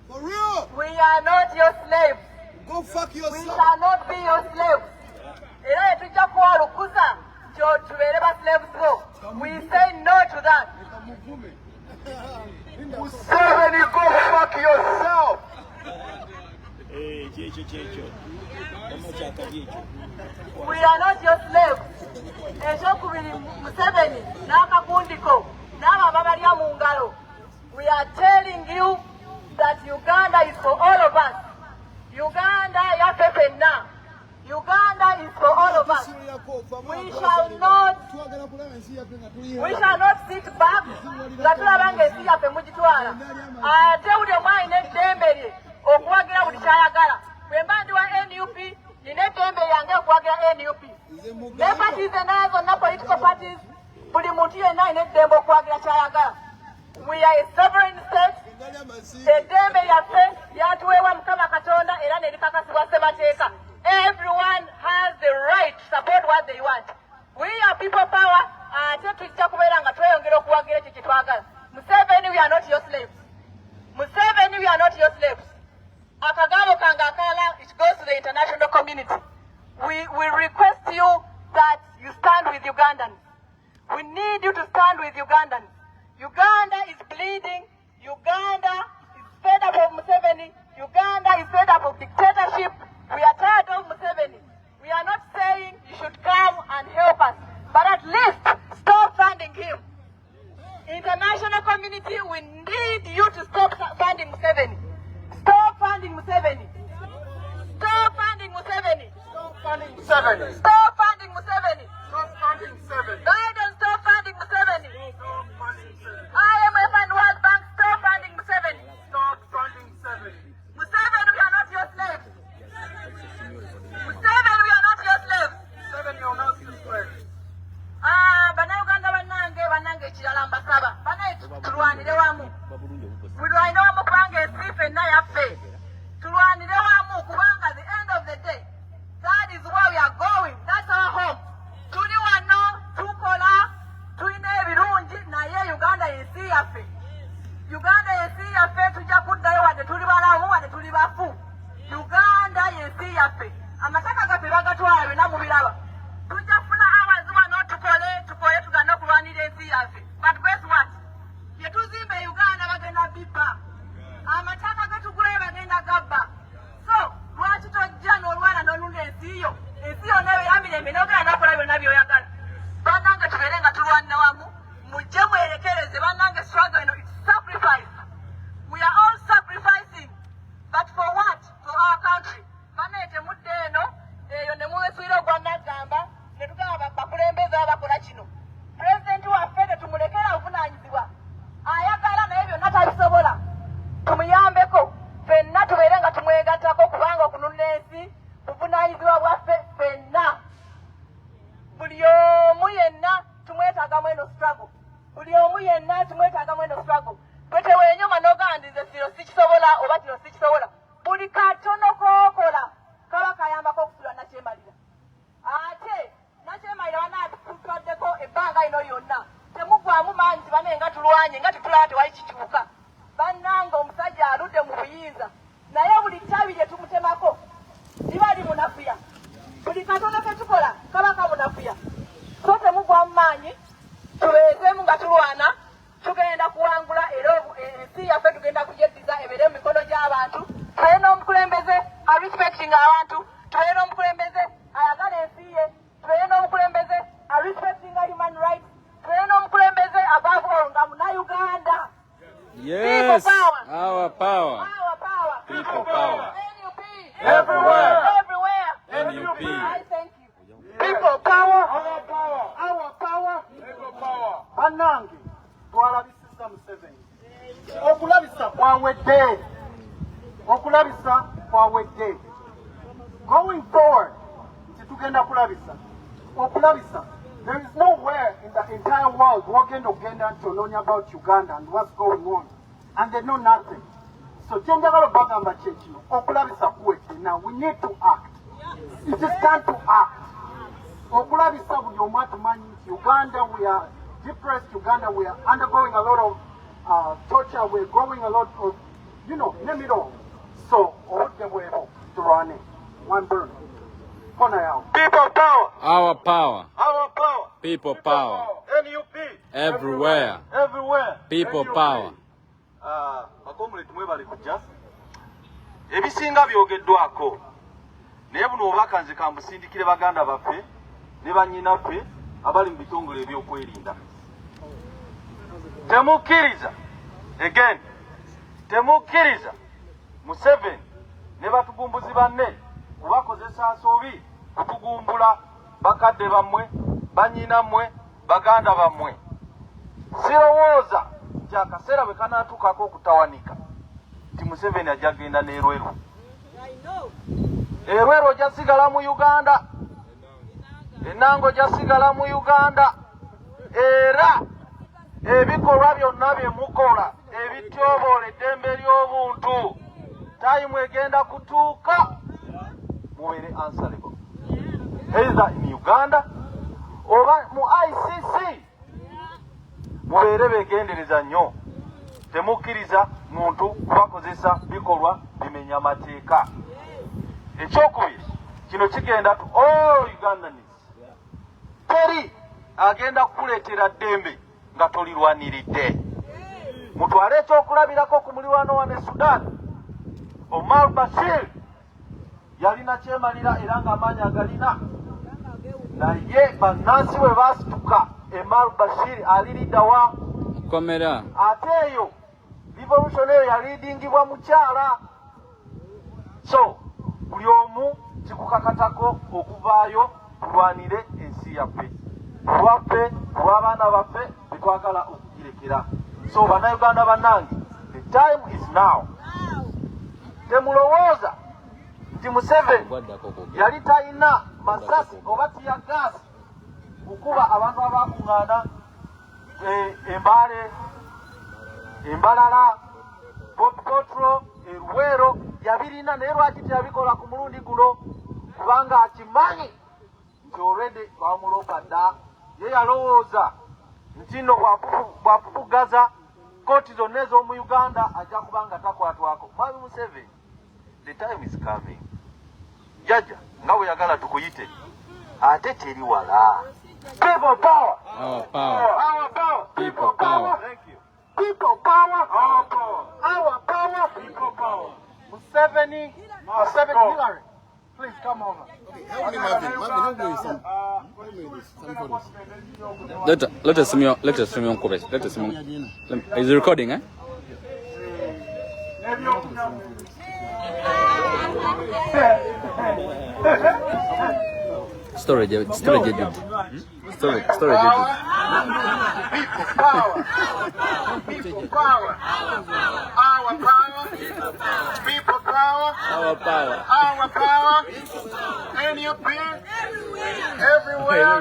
For real? We are not your slaves. Go fuck yourself. We shall not be your slaves. Era etujja kuwalukuza tubeere ba slaves bo. We say no to that. Museveni, go fuck yourself! We are not your slaves. Ekyokubiri Museveni n'akakundiko n'abo ababalya mu ngalo. We are telling you that Uganda is for all of us. We shall not sit back. Gatulabanga ensi yaffe mugitwala. Ate buli omu alina eddembe lye okuwagira buli kyayagala. Bwe mba ndi wa NUP nina eddembe lyange okuwagira NUP. Ne parties enazo zonna political parties buli muntu yenna alina eddembe okuwagira kyayagala. We are a sovereign state. Eddembe lyaffe lyatuweebwa Mukama Katonda era ne likakasibwa Ssemateeka. Everyone has the right to support what they want. We are people power. Ate tujja kubeera nga tweyongera okuwagira ekyo kye twagala. Museveni, we are not your slaves. Museveni, we are not your slaves. Akagabo kanga akala, it goes to the international community. We request you that you stand with Ugandans. We need you to stand with Ugandans. Uganda is bleeding. Uganda is fed up of Museveni. Uganda is fed up of dictatorship. We are tired of Museveni. We are not saying you should come and help us, but at least stop funding him. International community, we need you to stop funding Museveni. Stop funding Museveni. Stop funding Museveni. Stop funding Museveni. Stop funding Museveni. Stop funding Museveni. Guidance, stop funding Museveni. Stop funding Museveni. IMF and World Bank, stop funding Museveni. Stop funding Museveni. Museveni, we are not your slaves. Museveni, we are not your slaves. Museveni, you are not your slaves. Bannayuganda bannange ekirala mbasaba. Tulwanire wamu. Tulwanire wamu kubanga ensi ffenna yaffe. Tulwanire wamu kubanga at the end of the day, that is where we are going. That's our home. Tuli wano, tukola, tulina ebirungi naye Uganda yensi yaffe. Uganda yensi yaffe tujja kuddayo wadde tuli balamu wadde tuli bafu. Uganda yensi yaffe. Amataka gaffe bagatwala byonna mubiraba. Tujja kufuna abazi wano tukole tugana okulwanira ensi yaffe. But guess what? Yetuzimba Uganda bagenda bibba. Amataka gatugulayo bagenda gabba. So, lwaki tojja n'olwana n'olunda ensi yo? Ensi yonna ebeera mirembe n'ogenda n'okola byonna by'oyagala. Bannange tubeere nga tulwanira wamu. Mujje mwerekereze bannange struggle eno, it's sacrifice. We are all sacrificing. But for what? For our country. Bannange temudde eno, eyo ne muwesuira ogwa Nagamba, ne tugamba bakulembeze abakola kino. President waffe tetumulekera obuvunaanyizibwa. Ayagala naye byonna tabisobola. Tumuyambeko. Ffenna tubeere nga tumwegattako kubanga okununula ensi buvunaanyizibwa bwaffe ffenna. Buli omu yenna tumwetaagamu eno struggle. Buli omu yenna tumwetaagamu eno struggle. Bwe tewenyuma n'ogandize kino sikisobola oba kino sikisobola. Buli katono k'okola kaba kayambako okusula Nakyemalira. Ate Nakyemalira banaatutwaddeko ebbanga lino lyonna. Temugwamu maanyi nti bane nga tulwanye nga tetulaba tewali kikyuka. Bannange omusajja aludde mu buyinza. Naye buli ttabi lye tumutemako liba limunafuya. Buli katono ke tukola kaba kamunafuya. So temugwamu maanyi, tubeezeemu nga tulwana, tugenda kuwangula era ensi yaffe tugenda kugyeddiza ebeere mu mikono gy'abantu. Tubeere n'omukulembeze respecting abantu. Tubeere n'omukulembeze ayagala ensi ye. Tubeere n'omukulembeze respecting human rights. Tubeere n'omukulembeze above all nga Munnayuganda. Yes, our power. Our power. People power. NUP. Everywhere. Everywhere. NUP. I thank you. People power. Our power. Our power. People power. Bannange, twalabisisa Museveni. Okulabisa kwawedde. Okulabisa kwawedde. Going forward, titugenda kulabisa. Okulabisa. There is nowhere in the entire world walking Uganda to learn about Uganda and what's going on. And they know nothing. So, chenjagala bagamba chechino. Okulabisa kuwete. Now, we need to act. It is time to act. Okulabisa buli omu atumanyi Uganda, we are depressed. Uganda, we are undergoing a lot of torture. We're going a lot of, name it all. So, obudde bwebo tulwane. One burn. People power. Our power. Our power. People power. NUP. Everywhere. Everywhere. People power. Bakomule tumwe bali kujja. Ebisinga byogeddwako. Naye buno obubaka nze kambusindikire baganda baffe ne bannyinaffe abali mu bitongole ebyokwerinda. Temukkiriza. Again. Temukkiriza. Museveni ne batugumbuzi banne kubakozesa nsobi kutugumbula bakadde bammwe, banyina mmwe, baganda bammwe. Sirowooza nti akaseera bwe kanaatuukako okutawanika nti Museveni ajja genda n'erwero. Erwero jasigala mu Uganda, Enango jasigala mu Uganda, era ebikolwa byonna bye mukola ebityoboola eddembe ly'obuntu tayimu egenda kutuuka mubeere answerable, either in Uganda oba mu ICC. Mubeere beegendereza nnyo, temukkiriza muntu kubakozesa bikolwa bimenya amateeka. Ekyokubiri, kino kigenda tu all Ugandans. Teri agenda kukuleetera ddembe nga tolirwaniridde. Mutwale ekyokulabirako ku muliraano wa ne Sudan. Omar Bashir yalina kyemalira era ng'amaanyi agalina, naye bannansi bwe baasituka Omar Bashir aliridda wa Komera. Ate eyo revolution eyo yalidingibwa mukyala. So buli omu kikukakatako okuvaayo tulwanire ensi yaffe, lwaffe, lw'abaana baffe betwagala okugirekera. So bannayuganda bannange, the time is now. Temulowooza nti Museveni yali talina masasi oba tiyagaasi okuba abantu abakuŋŋaana Embale, Embalala, Potro, Erwero, yabirina naye lwaki teyabikola ku mulundi guno? Kubanga akimanyi nti already bamulopa dda. Ye yalowooza nti nno bwafufugaza kooti zonna ez'omu Uganda ajja kubanga takwatwako. Mwami Museveni, the time is coming. Jajja nga bwe yagala tukuyite ate teri wala. People power. Our power. Our power. People power. Thank you. People power. Our power. Our power. People power. Museveni. Hillary. Please come over. Help me, Marvin. Help me with some photos. Let us film on Kobe. Let us film. Is it recording, eh? Storage edit. Storage edit. People power. People power. Our power. People power. Our power. Our power. NUP. Everywhere.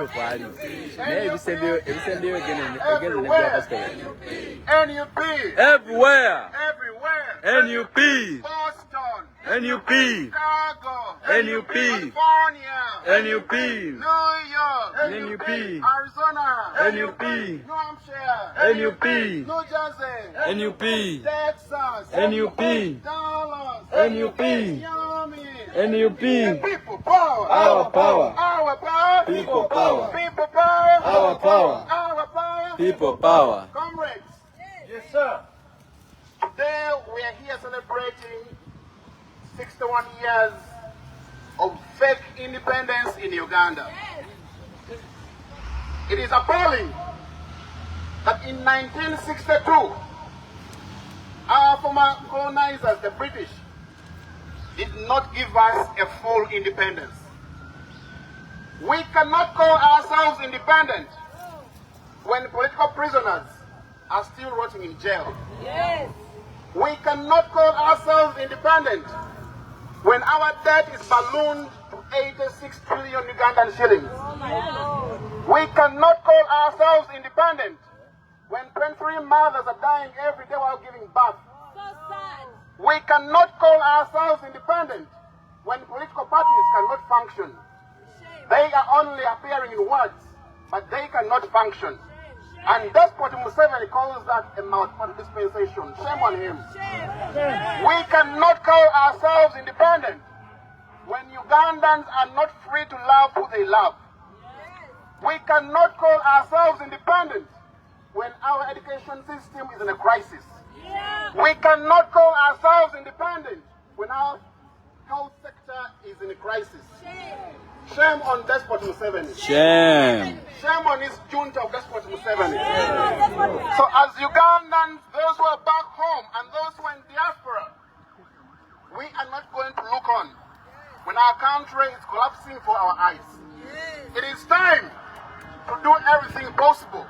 NUP. Everywhere. Everywhere. NUP. Boston. NUP. Chicago. NUP. California. NUP. New York. NUP. Arizona. NUP. New Hampshire. NUP. New Jersey. NUP. Texas. NUP. Dallas. NUP. Miami. NUP. People power. Our power. Our power. People power. People power. Our power. Our power. People power. Comrades. Yes, sir. Today we are here celebrating 61 years of fake independence in Uganda. It is appalling that in 1962, our former colonizers, the British, did not give us a full independence. We cannot call ourselves independent when political prisoners are still rotting in jail. Yes. We cannot call ourselves independent when our debt is ballooned to 86 trillion Ugandan shillings. Oh my God. We cannot call ourselves independent when 23 mothers are dying every day while giving birth. So sad. We cannot call ourselves independent when political parties cannot function. They are only appearing in words, but they cannot function. And Despot Museveni calls that a mouthful dispensation. Shame on him. We cannot call ourselves independent when Ugandans are not free to love who they love. We cannot call ourselves independent when our education system is in a crisis. We cannot call ourselves independent when our health sector is in a crisis. Shame on Despot Museveni. Shame. Shame on his junta of Despot Museveni. So as Ugandans, those who are back home and those who are in diaspora, we are not going to look on when our country is collapsing for our eyes. It is time to do everything possible,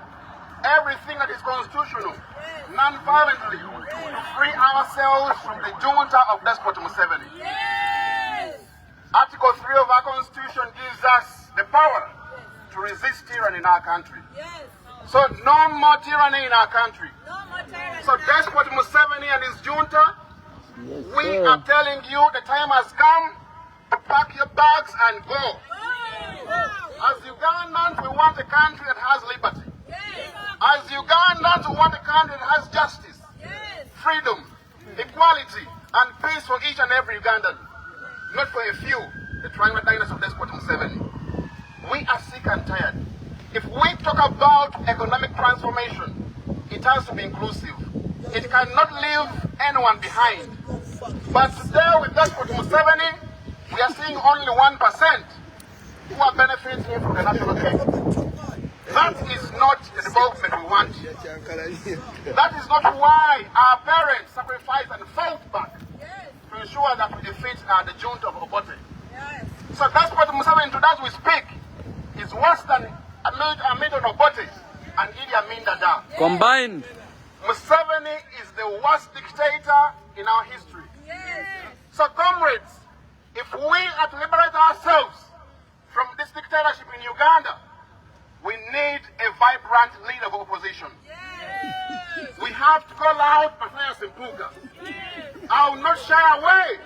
everything that is constitutional, non-violently, to free ourselves from the junta of Despot Museveni. Yes. Article 3 of our constitution gives us the power to resist tyranny in our country. Yes. So no more tyranny in our country. No more tyranny. So Despot Museveni and his junta, we are telling you the time has come to pack your bags and go. As Ugandans, we want a country that has liberty. Yes. As Ugandans, we want a country that has justice, Yes. freedom, equality, and peace for each and every Ugandan. Not for a few, the triangular dynasty of Despot Museveni. We are sick and tired. If we talk about economic transformation, it has to be inclusive. It cannot leave anyone behind. But today with Despot Museveni, we are seeing only 1% who are benefiting from the national cake. That is not the development we want. That is not why our parents sacrificed and fought back to ensure that we defeat the junta of Obote. Yes. So that's what Museveni, today as we speak, is worse than Amin Obote and Idi Amin Dada. Combined. Museveni is the worst dictator in our history. Yes. So comrades, if we are to liberate ourselves from this dictatorship in Uganda, we need a vibrant leader of opposition. Yes. We have to call out Matthias Mpuga. I will not shy away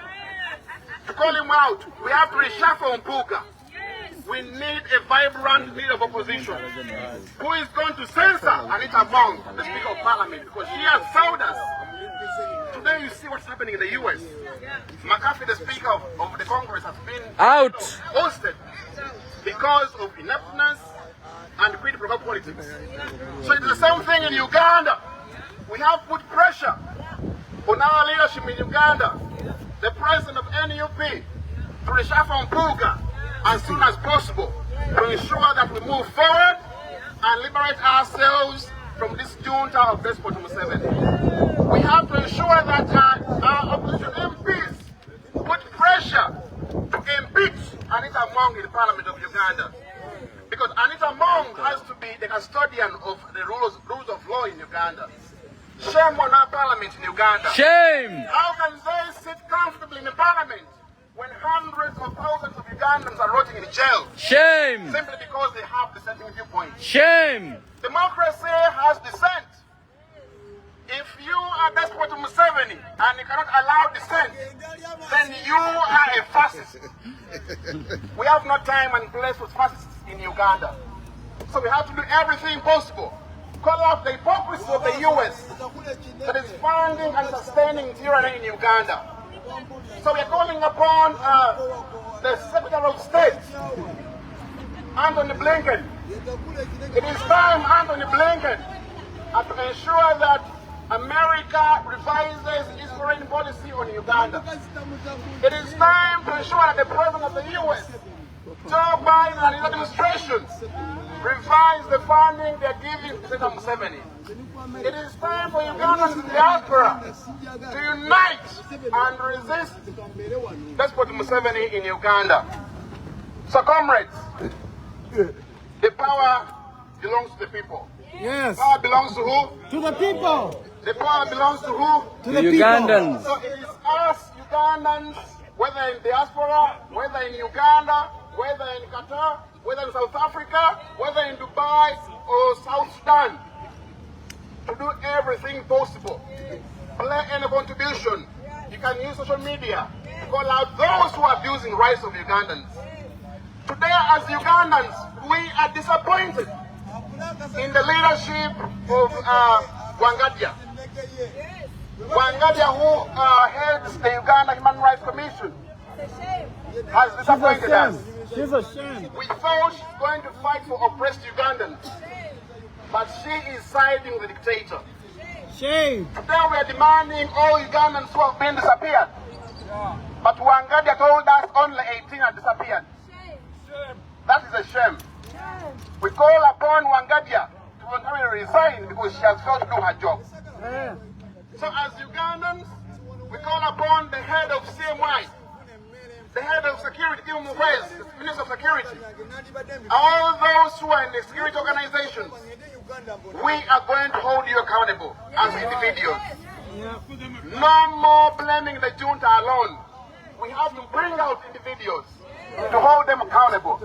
to call him out. We have to reshuffle Mpuga. We need a vibrant leader of opposition who is going to censor Anita Mong, the Speaker of Parliament, because she has failed us. Today you see what's happening in the US. McCarthy, the Speaker of the Congress, has been Out. ousted because of ineptness and quid pro quo politics. So it's the same thing in Uganda. We have put pressure on our leadership in Uganda, the president of NUP, to reshuffle Mpuga as soon as possible to ensure that we move forward and liberate ourselves from this junta of Despot Museveni. We have to ensure that our opposition MPs put pressure to impeach Anita Mong in the Parliament of Uganda. Because Anita Mong has to be the custodian of the rules of law in Uganda. Shame on our parliament in Uganda. Shame. How can they sit comfortably in the parliament when hundreds of thousands of Ugandans are rotting in jail? Shame. Simply because they have dissenting viewpoints. Shame. Democracy has dissent. If you are Despot Museveni and you cannot allow dissent, then you are a fascist. We have no time and place for fascists in Uganda. So we have to do everything possible. Call out the hypocrisy of the US that is funding and sustaining tyranny in Uganda. So we are calling upon the Secretary of State, Anthony Blinken. It is time, Anthony Blinken, to ensure that America revises its foreign policy on Uganda. It is time to ensure that the President of the US, Joe Biden and his administration, revise the funding they are giving to Senator Museveni. It is time for Ugandans in the diaspora to unite and resist Despot Museveni in Uganda. So comrades, the power belongs to the people. Yes. Power belongs to who? To the people. The power belongs to who? To the Ugandans. So it is us Ugandans, whether in diaspora, whether in Uganda, whether in Qatar, whether in South Africa, whether in Dubai or South Sudan, to do everything possible. Play any contribution. You can use social media to call out those who are abusing rights of Ugandans. Today, as Ugandans, we are disappointed in the leadership of Wangadia. Wangadia, who heads the Uganda Human Rights Commission, has disappointed us. She's a shame. We thought she's going to fight for oppressed Ugandans, but she is siding with the dictator. Shame. Today we are demanding all Ugandans who have been disappeared. But Wangadia told us only 18 are disappeared. That is a shame. We call upon Wangadia to voluntarily resign because she has failed to do her job. So as Ugandans, we call upon the head of CMY, the head of security, Kim Mukwezi, Minister of Security, all those who are in the security organizations, we are going to hold you accountable as individuals. No more blaming the junta alone. We have to bring out individuals to hold them accountable.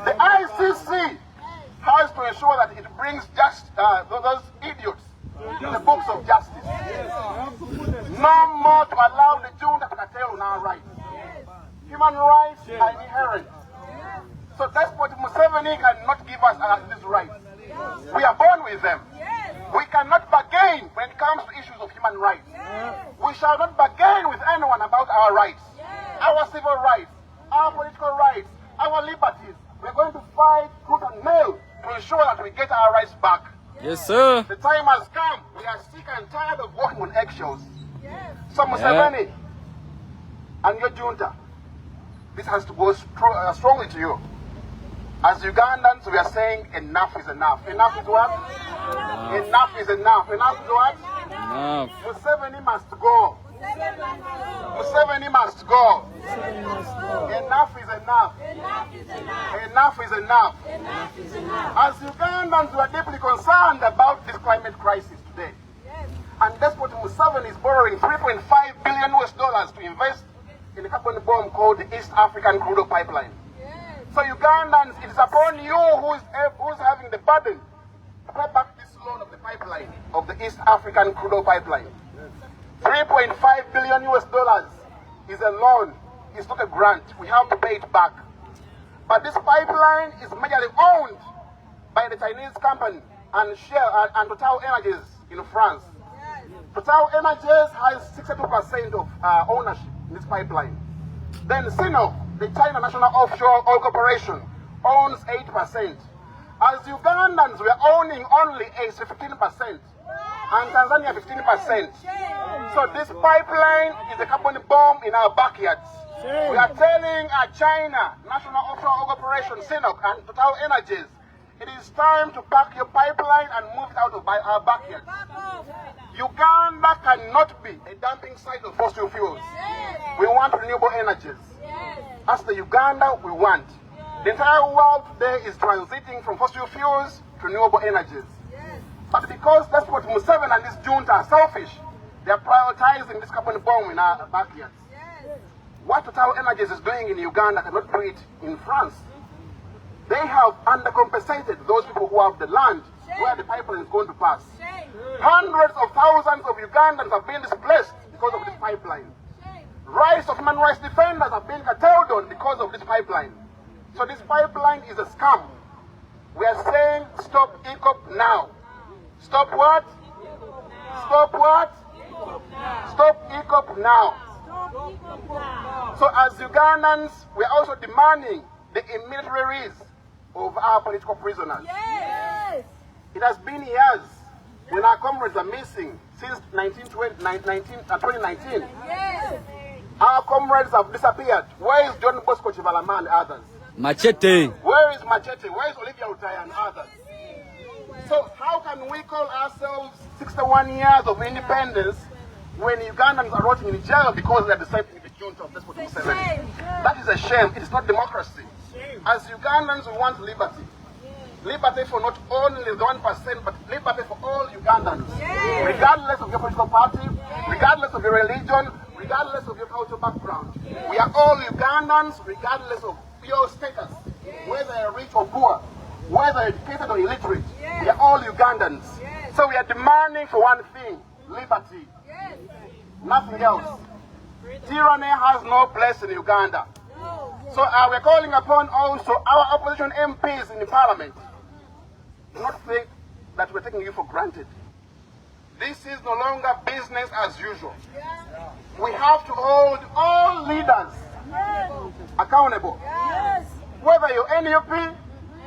The ICC has to ensure that it brings those idiots in the books of justice. No more to allow the junta to curtail on our rights. Human rights are inherent. So Despot Museveni cannot give us these rights. We are born with them. We cannot bargain when it comes to issues of human rights. We shall not bargain with anyone about our rights, our civil rights, our political rights, our liberties. We're going to fight tooth and nail to ensure that we get our rights back. Yes, sir. The time has come. We are sick and tired of walking on eggshells. So Museveni and your junta, this has to go strongly to you. As Ugandans, we are saying enough is enough. Enough is what? Enough is enough. Enough is what? Enough. Museveni must go. Museveni must go. Enough is enough. Enough is enough. As Ugandans, we are deeply concerned about this climate crisis today. And that's what Museveni is borrowing $3.5 billion to invest in a carbon bomb called the East African Crude Oil Pipeline. So Ugandans, it is upon you who's having the burden to pay back this loan of the pipeline, of the East African Crude Oil Pipeline. $3.5 billion is a loan. It's not a grant. We have to pay it back. But this pipeline is majorly owned by the Chinese company and Shell and Total Energies in France. Total Energies has 62% of ownership in this pipeline. Then Sinopec, the China National Offshore Oil Corporation, owns 8%. As Ugandans, we are owning only 15%. And Tanzania 15%. So this pipeline is a carbon bomb in our backyards. We are telling China National Offshore Oil Corporation, Sinopec, and Total Energies, it is time to pack your pipeline and move it out of our backyards. Uganda cannot be a dumping site of fossil fuels. We want renewable energies. That's the Uganda we want. The entire world today is transiting from fossil fuels to renewable energies. But because that's what Museveni and this junta are selfish, they are prioritizing this carbon bomb in our backyards. What Total Energies is doing in Uganda cannot do it in France. They have undercompensated those people who have the land where the pipeline is going to pass. Hundreds of thousands of Ugandans have been displaced because of this pipeline. Rights of human rights defenders have been curtailed on because of this pipeline. So this pipeline is a scam. We are saying stop EACOP now. Stop what? Stop what? Stop EACOP now. So as Ugandans, we are also demanding the immediate release of our political prisoners. Yes. It has been years when our comrades are missing since 2019. Yes. Our comrades have disappeared. Where is John Bosco Chivalama and others? Machete. Where is Machete? Where is Olivia Utaya and others? So how can we call ourselves 61 years of independence when Ugandans are rotting in jail because they are discipling the junta of Despot Museveni? That is a shame. It is not democracy. As Ugandans, we want liberty. Liberty for not only the 1%, but liberty for all Ugandans. Regardless of your political party, regardless of your religion, regardless of your cultural background. We are all Ugandans, regardless of your status, whether you're rich or poor, whether educated or illiterate. We are all Ugandans. So we are demanding for one thing, liberty. Nothing else. Tyranny has no place in Uganda. So we're calling upon also our opposition MPs in the parliament. Do not think that we're taking you for granted. This is no longer business as usual. We have to hold all leaders accountable. Whether you're NUP,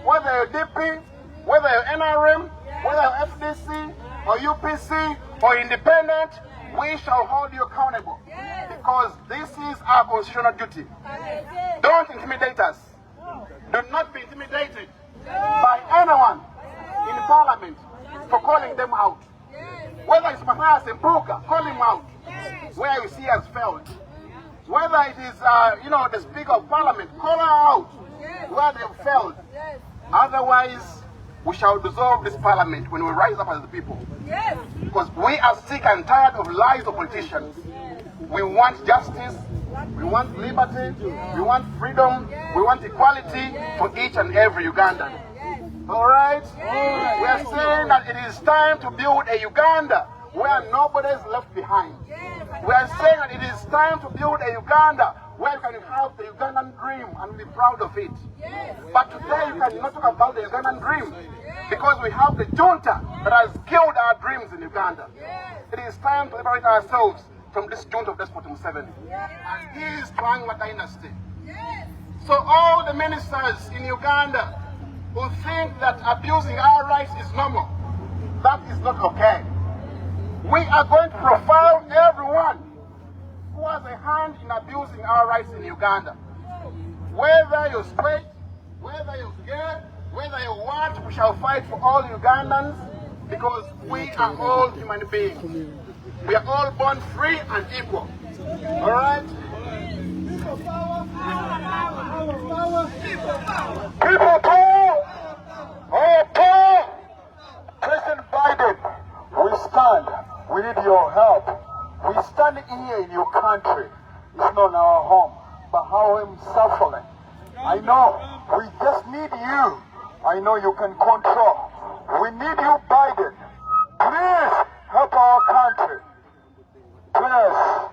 whether you're DP, whether you're NRM, whether you're FDC, or UPC, or independent, we shall hold you accountable. Because this is our constitutional duty. Don't intimidate us. Do not be intimidated by anyone in parliament for calling them out. Whether it's Matthias Mpuga, call him out where you see has failed. Whether it is, the Speaker of Parliament, call her out where they have failed. Otherwise, we shall dissolve this parliament when we rise up as the people. Because we are sick and tired of lies of politicians. We want justice, we want liberty, we want freedom, we want equality for each and every Ugandan. Alright? We are saying that it is time to build a Uganda where nobody is left behind. We are saying that it is time to build a Uganda where you can have the Ugandan dream and be proud of it. But today you cannot talk about the Ugandan dream because we have the junta that has killed our dreams in Uganda. It is time to liberate ourselves from this junta of Despot Museveni and his Triangular dynasty. So all the ministers in Uganda who think that abusing our rights is normal, that is not okay. We are going to profile everyone who has a hand in abusing our rights in Uganda. Whether you're straight, whether you're gay, whether you what, we shall fight for all Ugandans because we are all human beings. We are all born free and equal. All right? People power. People power. All power. President Biden, we stand. We need your help. We stand here in your country. It's not our home, but how I'm suffering. I know. We just need you. I know you can control. We need you, Biden. Please help our country. Please.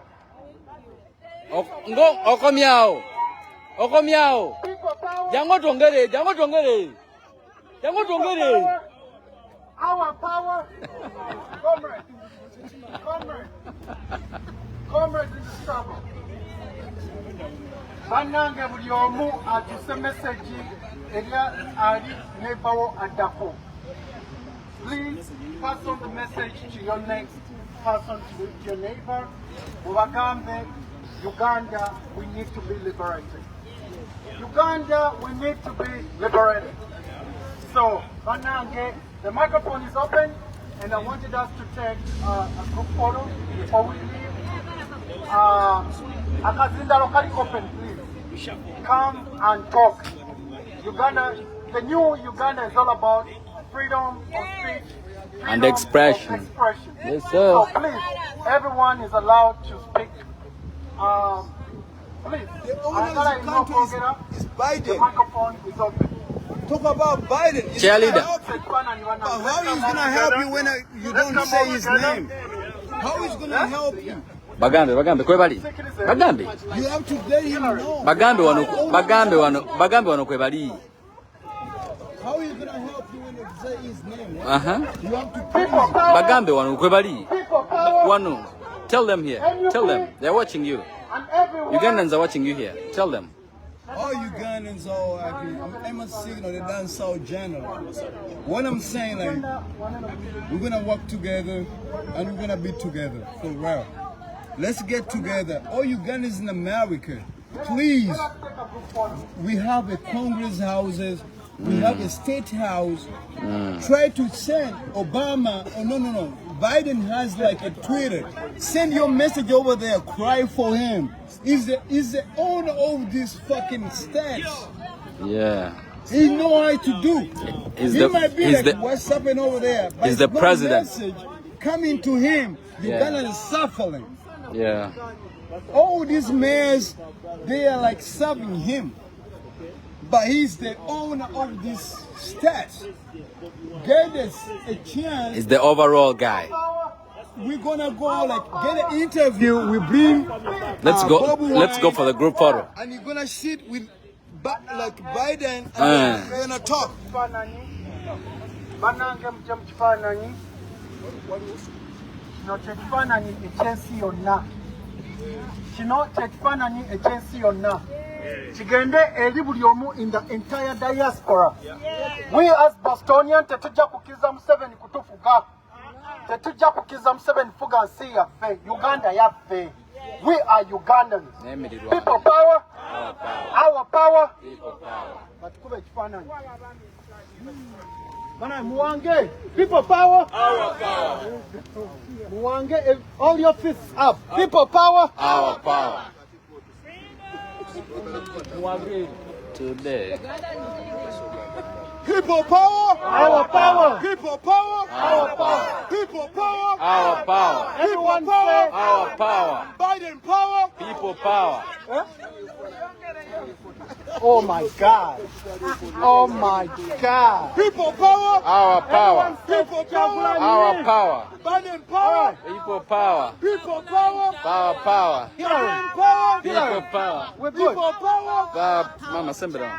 Oko miao. Oko miao. Jango tongere. Our power. Comrade in the struggle. Banange buli omu atuse message elia ali nebawo adako. Please pass on the message to your next person, to your neighbor. Ubagambe, Uganda, we need to be liberated. Uganda, we need to be liberated. So, Banange, the microphone is open, and I wanted us to take a group photo before we leave. Akazinda locally open, please. Come and talk. Uganda, the new Uganda is all about freedom of speech and expression. Yes, sir. So please, everyone is allowed to speak. Please, the owner of the country is Biden. The microphone is open. Talk about Biden. Cheerleader. But how is going to help you when you don't say his name? How is going to help you? Bagambe, kwebali. Bagambe. You have to let him know. Bagambe wano kwebali. How is going to help you when you say his name? You have to Bagambe wano kwebali. Wano. Tell them here. Tell them. They're watching you. Ugandans are watching you here. Tell them. All Ugandans are I'm a signal they done so general. What I'm saying, like, we're gonna work together and we're gonna be together for real. Let's get together. All Ugandans in America, please. We have a Congress houses, we have a state house. Try to send Obama. Oh no. Biden has like a Twitter. Send your message over there. Cry for him. He's the owner of this fucking stats. Yeah. He know how to do. He might be like what's happening over there. But he's the president. Message coming to him. Uganda is suffering. Yeah. All these mayors, they are like serving him. But he's the owner of this stats. Get us a chance. He's the overall guy. We're gonna go like get an interview. We bring. Let's go for the group photo. And you're gonna sit with like Biden and we're gonna talk. Kigende eri buli omu in the entire diaspora. We as Bostonian tetujja kukiza Museveni kutufuga. Tetujja kukiza Museveni fuga nsi yaffe. Uganda yaffe. We are Ugandans. People power. Our power. People power. Batukube ekifaananyi. Bana muwange. People power. Our power. Muwange, all your fists up. People power. Our power. today. People power. Our power. People power. Our power. People power. Our power. Everyone say Our power. Biden power. People power. oh my God. Oh my God. People power. Our power. People power. Our power. Biden power. People power. People power. Power, power. Biden power. People power. We're good. People power. Mama, send it on.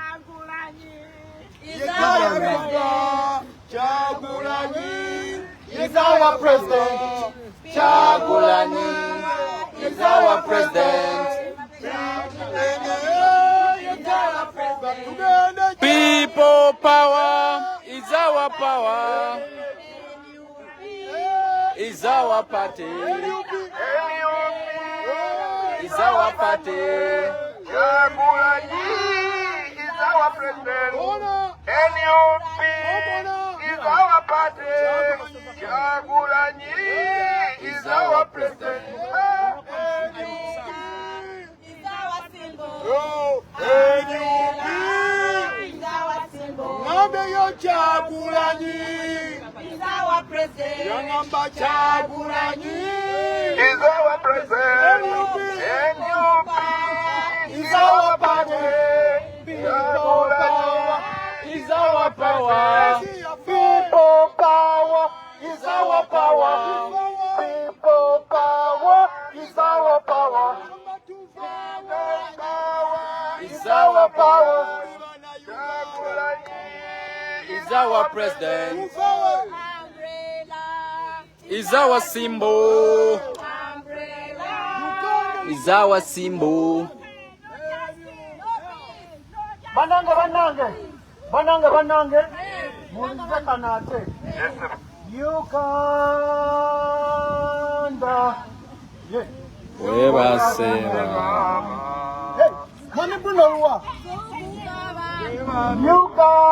Chagulanyi He's our president. Chagulanyi is our president. People power is our power. Is our party. Is our party. Chagulanyi is our president. NUP is our party. Chagulanyi is our president. Chagulanyi Is our president. Yangamba Chagulanyi Is our president. NUP is our party. Chagulanyi Is our power. people power is our power. People power is our power. Is our power. Chagulanyi Is our president. Umbrella. Is our symbol. Umbrella. Is our symbol. Banange. Mulize kanate. Uganda. Yeah. Webaseba. Hey, mani buno ruwa. Uganda.